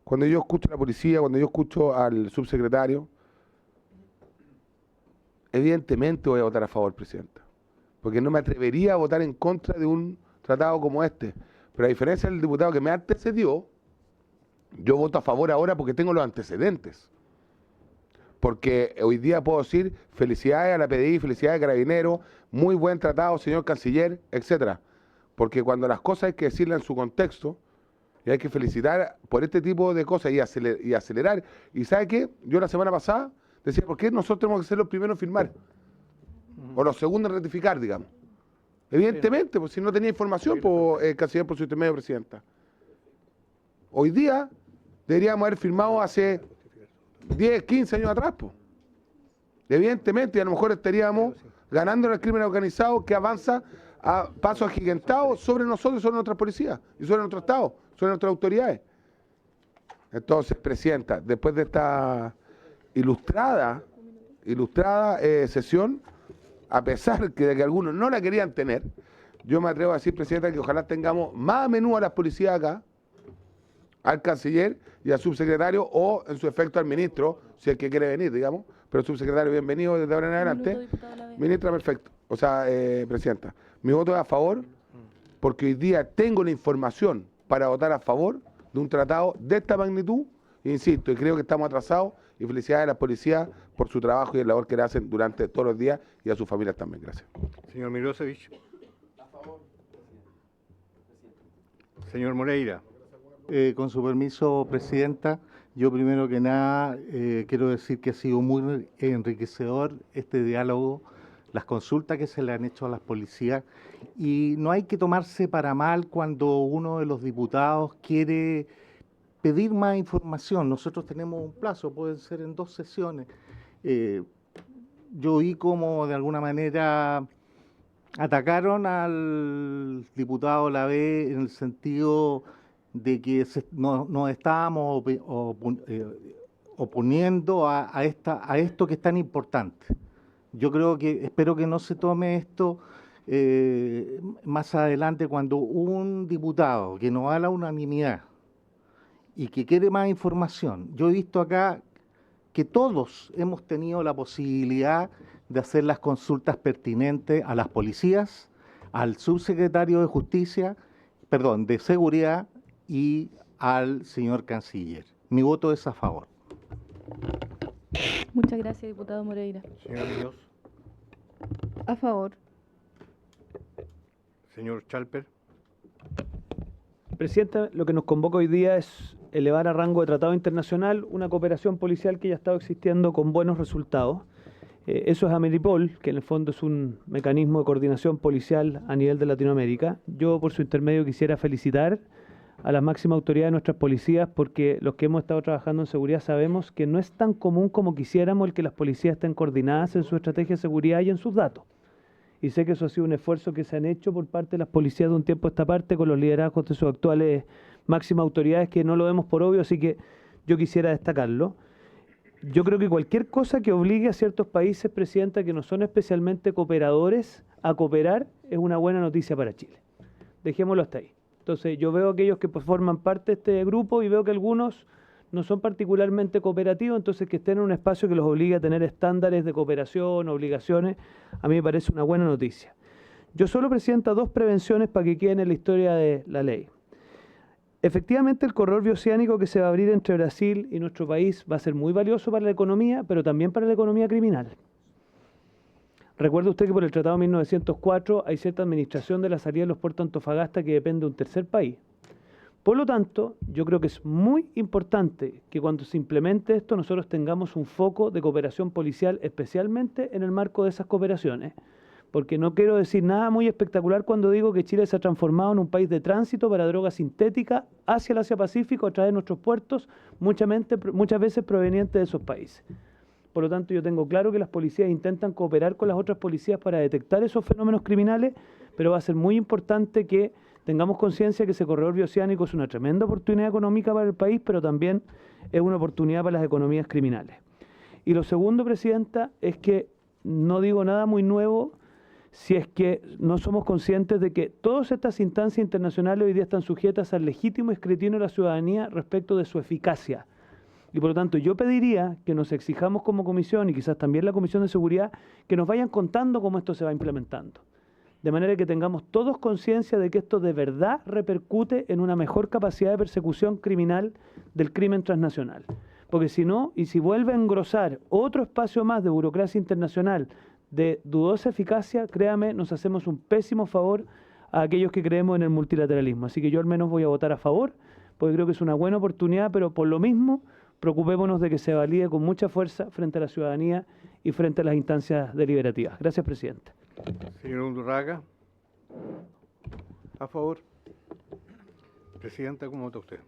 cuando yo escucho a la policía, cuando yo escucho al subsecretario, evidentemente voy a votar a favor, presidenta. Porque no me atrevería a votar en contra de un tratado como este. Pero a diferencia del diputado que me antecedió, yo voto a favor ahora porque tengo los antecedentes. Porque hoy día puedo decir felicidades a la PDI, felicidades a Carabineros, muy buen tratado, señor canciller, etcétera. Porque cuando las cosas hay que decirlas en su contexto, y hay que felicitar por este tipo de cosas y acelerar. ¿Y sabe qué? Yo la semana pasada decía, ¿por qué nosotros tenemos que ser los primeros en firmar? O los segundos en ratificar, digamos. Evidentemente, pues si no tenía información, el canciller por su intermedio, presidenta. Hoy día deberíamos haber firmado hace 10, 15 años atrás, pues. Evidentemente, a lo mejor estaríamos ganando en el crimen organizado que avanza a pasos agigantados sobre nosotros, sobre nuestras policías, y sobre nuestro Estado, sobre nuestras autoridades. Entonces, presidenta, después de esta ilustrada sesión, a pesar de que algunos no la querían tener, yo me atrevo a decir, presidenta, que ojalá tengamos más a menudo a las policías acá, al canciller y al subsecretario, o en su efecto al ministro, si el que quiere venir, digamos, pero el subsecretario, bienvenido desde ahora en adelante. Ministra, perfecto. O sea, presidenta, mi voto es a favor, porque hoy día tengo la información para votar a favor de un tratado de esta magnitud, insisto, y creo que estamos atrasados, y felicidades a las policías por su trabajo y el labor que le hacen durante todos los días, y a sus familias también. Gracias. Señor Mirosevic. Señor Moreira. Con su permiso, presidenta, yo primero que nada quiero decir que ha sido muy enriquecedor este diálogo, las consultas que se le han hecho a las policías, y no hay que tomarse para mal cuando uno de los diputados quiere pedir más información. Nosotros tenemos un plazo, pueden ser en 2 sesiones. Yo vi como de alguna manera atacaron al diputado Lavé en el sentido de que nos estábamos oponiendo a esto que es tan importante. Yo espero que no se tome esto más adelante cuando un diputado que no va a la unanimidad y que quiere más información, yo he visto acá que todos hemos tenido la posibilidad de hacer las consultas pertinentes a las policías, al subsecretario de Justicia, perdón, de Seguridad y al señor canciller. Mi voto es a favor. Muchas gracias, diputado Moreira. Señor Muñoz. A favor. Señor Chalper. Presidenta, lo que nos convoca hoy día es elevar a rango de tratado internacional una cooperación policial que ya ha estado existiendo con buenos resultados. Eso es Ameripol, que en el fondo es un mecanismo de coordinación policial a nivel de Latinoamérica. Yo, por su intermedio, quisiera felicitar a las máximas autoridades de nuestras policías, porque los que hemos estado trabajando en seguridad sabemos que no es tan común como quisiéramos el que las policías estén coordinadas en su estrategia de seguridad y en sus datos. Y sé que eso ha sido un esfuerzo que se han hecho por parte de las policías de un tiempo a esta parte con los liderazgos de sus actuales máximas autoridades, que no lo vemos por obvio, así que yo quisiera destacarlo. Yo creo que cualquier cosa que obligue a ciertos países, Presidenta, que no son especialmente cooperadores, a cooperar, es una buena noticia para Chile. Dejémoslo hasta ahí. Entonces, yo veo a aquellos que forman parte de este grupo y veo que algunos no son particularmente cooperativos, entonces que estén en un espacio que los obligue a tener estándares de cooperación, obligaciones, a mí me parece una buena noticia. Yo solo, Presidenta, dos prevenciones para que queden en la historia de la ley. Efectivamente, el corredor bioceánico que se va a abrir entre Brasil y nuestro país va a ser muy valioso para la economía, pero también para la economía criminal. Recuerde usted que por el Tratado de 1904 hay cierta administración de la salida de los puertos de Antofagasta que depende de un tercer país. Por lo tanto, yo creo que es muy importante que cuando se implemente esto nosotros tengamos un foco de cooperación policial, especialmente en el marco de esas cooperaciones, porque no quiero decir nada muy espectacular cuando digo que Chile se ha transformado en un país de tránsito para droga sintética hacia el Asia-Pacífico a través de nuestros puertos, muchas veces provenientes de esos países. Por lo tanto, yo tengo claro que las policías intentan cooperar con las otras policías para detectar esos fenómenos criminales, pero va a ser muy importante que tengamos conciencia que ese corredor bioceánico es una tremenda oportunidad económica para el país, pero también es una oportunidad para las economías criminales. Y lo segundo, Presidenta, es que no digo nada muy nuevo si es que no somos conscientes de que todas estas instancias internacionales hoy día están sujetas al legítimo escrutinio de la ciudadanía respecto de su eficacia. Y por lo tanto yo pediría que nos exijamos como comisión y quizás también la Comisión de Seguridad que nos vayan contando cómo esto se va implementando. De manera que tengamos todos conciencia de que esto de verdad repercute en una mejor capacidad de persecución criminal del crimen transnacional. Porque si no, y si vuelve a engrosar otro espacio más de burocracia internacional de dudosa eficacia, créame, nos hacemos un pésimo favor a aquellos que creemos en el multilateralismo. Así que yo al menos voy a votar a favor, porque creo que es una buena oportunidad, pero por lo mismo, preocupémonos de que se valide con mucha fuerza frente a la ciudadanía y frente a las instancias deliberativas. Gracias, Presidente. Señor Undurraga. A favor. Presidenta, ¿cómo vota usted?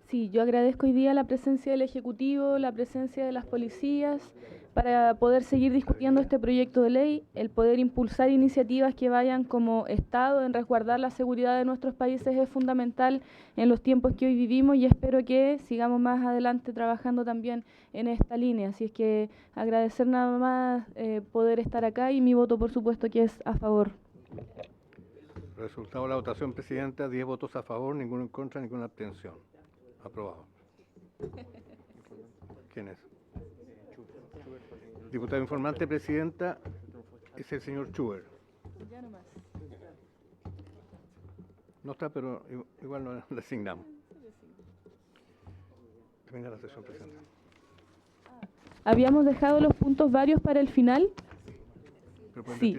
Sí, yo agradezco hoy día la presencia del Ejecutivo, la presencia de las policías, para poder seguir discutiendo este proyecto de ley, el poder impulsar iniciativas que vayan como Estado en resguardar la seguridad de nuestros países es fundamental en los tiempos que hoy vivimos y espero que sigamos más adelante trabajando también en esta línea. Así es que agradecer nada más poder estar acá y mi voto por supuesto que es a favor. Resultado de la votación, Presidenta, 10 votos a favor, ninguno en contra, ninguna abstención. Aprobado. ¿Quién es? Diputado informante, Presidenta, es el señor Schubert. Ya nomás. No está, pero igual lo designamos. Termina la sesión, Presidenta. Habíamos dejado los puntos varios para el final. Sí.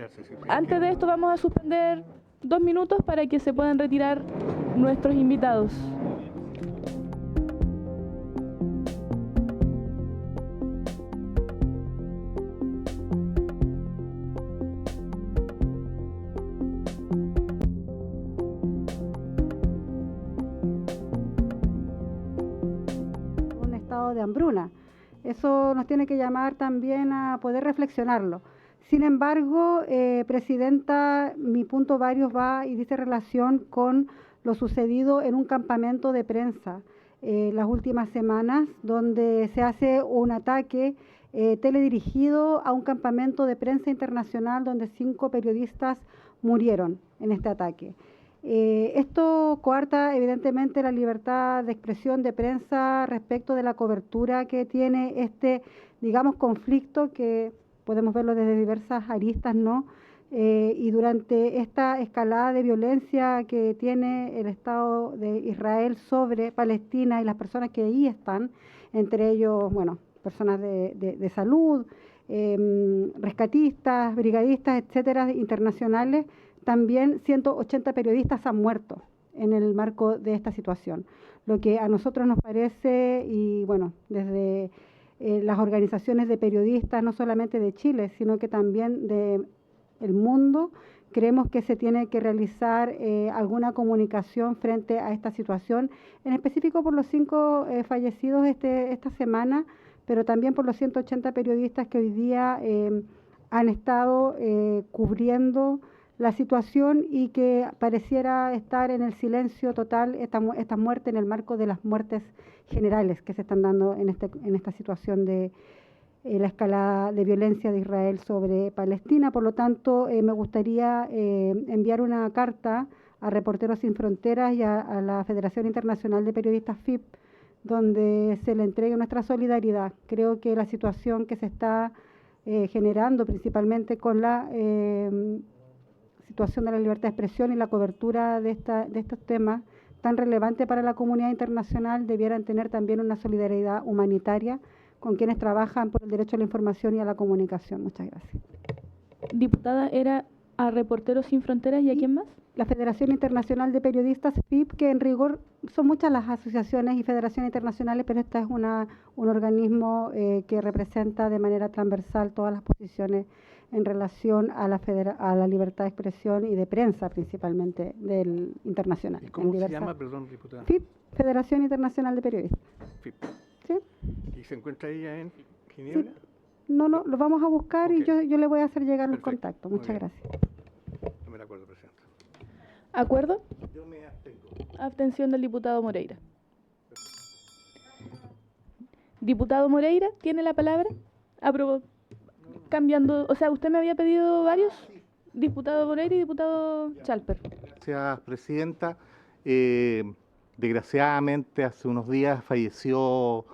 Antes de esto vamos a suspender 2 minutos para que se puedan retirar nuestros invitados. De hambruna. Eso nos tiene que llamar también a poder reflexionarlo. Sin embargo, Presidenta, mi punto varios va y dice relación con lo sucedido en un campamento de prensa las últimas semanas, donde se hace un ataque teledirigido a un campamento de prensa internacional donde 5 periodistas murieron en este ataque. Esto coarta evidentemente la libertad de expresión de prensa respecto de la cobertura que tiene este, digamos, conflicto, que podemos verlo desde diversas aristas, ¿no? Y durante esta escalada de violencia que tiene el Estado de Israel sobre Palestina y las personas que ahí están, entre ellos, bueno, personas de salud, rescatistas, brigadistas, etcétera, internacionales, también 180 periodistas han muerto en el marco de esta situación. Lo que a nosotros nos parece, y bueno, desde las organizaciones de periodistas, no solamente de Chile, sino que también del mundo, creemos que se tiene que realizar alguna comunicación frente a esta situación, en específico por los 5 fallecidos esta semana, pero también por los 180 periodistas que hoy día han estado cubriendo la situación y que pareciera estar en el silencio total esta muerte en el marco de las muertes generales que se están dando en esta situación de la escalada de violencia de Israel sobre Palestina. Por lo tanto, me gustaría enviar una carta a Reporteros Sin Fronteras y a la Federación Internacional de Periodistas FIP, donde se le entregue nuestra solidaridad. Creo que la situación que se está generando, principalmente con la situación de la libertad de expresión y la cobertura de estos temas tan relevantes para la comunidad internacional, debieran tener también una solidaridad humanitaria con quienes trabajan por el derecho a la información y a la comunicación. Muchas gracias. Diputada, ¿era a Reporteros Sin Fronteras y a quién más? La Federación Internacional de Periodistas, FIP, que en rigor son muchas las asociaciones y federaciones internacionales, pero esta es un organismo que representa de manera transversal todas las posiciones en relación a la libertad de expresión y de prensa, principalmente del internacional. ¿Y cómo se llama, perdón, diputada? FIP, Federación Internacional de Periodistas. FIP. ¿Sí? ¿Y se encuentra ella en Ginebra? Sí. No, lo vamos a buscar y Okay. yo le voy a hacer llegar los Perfecto. contactos. Muy Muchas bien. gracias. No me la acuerdo, Presidenta. ¿Acuerdo? Yo me abstengo. Abstención del diputado Moreira. Diputado Moreira, ¿tiene la palabra? Cambiando, o sea, usted me había pedido varios, diputado Moreira y diputado Chalper. Gracias, Presidenta. Desgraciadamente, hace unos días falleció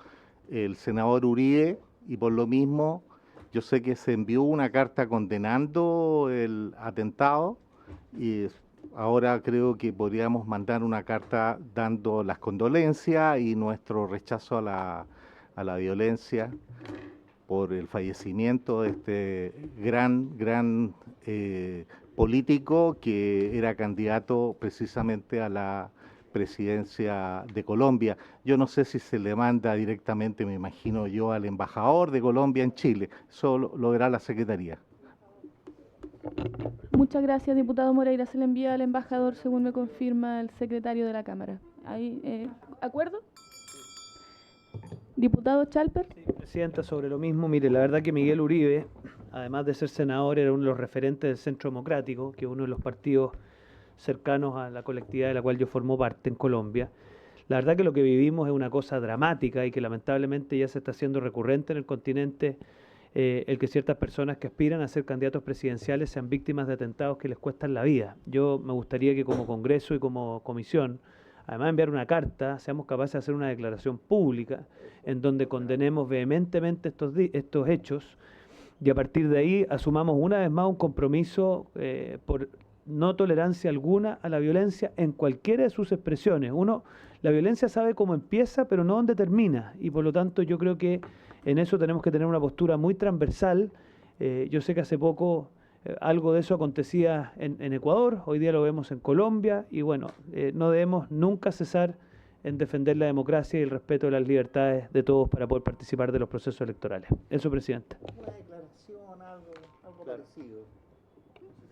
el senador Uribe y por lo mismo yo sé que se envió una carta condenando el atentado y ahora creo que podríamos mandar una carta dando las condolencias y nuestro rechazo a la violencia por el fallecimiento de este gran político que era candidato precisamente a la presidencia de Colombia. Yo no sé si se le manda directamente, me imagino yo, al embajador de Colombia en Chile. Eso lo verá la Secretaría. Muchas gracias, diputado Moreira. Se le envía al embajador, según me confirma el secretario de la Cámara. ¿Acuerdo? Diputado Chalper. Sí, Presidenta, sobre lo mismo, mire, la verdad que Miguel Uribe, además de ser senador, era uno de los referentes del Centro Democrático, que es uno de los partidos cercanos a la colectividad de la cual yo formo parte en Colombia. La verdad que lo que vivimos es una cosa dramática y que lamentablemente ya se está haciendo recurrente en el continente, el que ciertas personas que aspiran a ser candidatos presidenciales sean víctimas de atentados que les cuestan la vida. Yo me gustaría que como Congreso y como Comisión, además de enviar una carta, seamos capaces de hacer una declaración pública en donde condenemos vehementemente estos hechos y a partir de ahí asumamos una vez más un compromiso por no tolerancia alguna a la violencia en cualquiera de sus expresiones. La violencia sabe cómo empieza, pero no dónde termina, y por lo tanto yo creo que en eso tenemos que tener una postura muy transversal. Yo sé que hace poco algo de eso acontecía en Ecuador, hoy día lo vemos en Colombia, y bueno, no debemos nunca cesar en defender la democracia y el respeto de las libertades de todos para poder participar de los procesos electorales. Eso, Presidenta. Una declaración, algo parecido.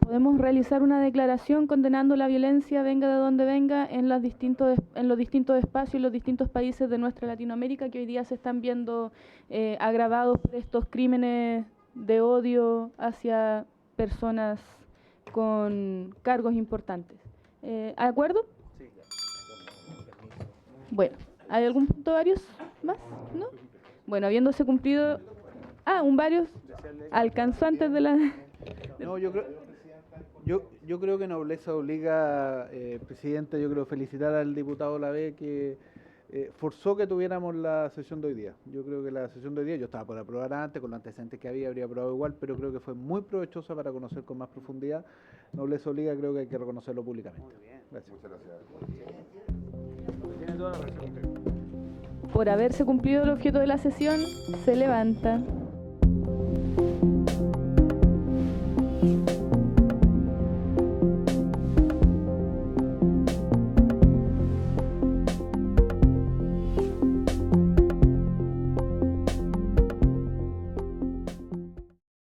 Podemos realizar una declaración condenando la violencia, venga de donde venga, en los distintos espacios y los distintos países de nuestra Latinoamérica que hoy día se están viendo agravados por estos crímenes de odio hacia personas con cargos importantes. ¿De acuerdo? Sí. Bueno, ¿hay algún punto varios más? ¿No? Bueno, habiéndose cumplido un varios alcanzó antes de la... No, yo creo que nobleza obliga, Presidenta, yo creo felicitar al diputado Olavé que forzó que tuviéramos la sesión de hoy día. Yo creo que la sesión de hoy día, yo estaba por aprobar antes, con los antecedentes que habría aprobado igual, pero creo que fue muy provechosa para conocer con más profundidad. Nobleza obliga, creo que hay que reconocerlo públicamente. Gracias. Muchas gracias. Por haberse cumplido el objeto de la sesión, se levanta.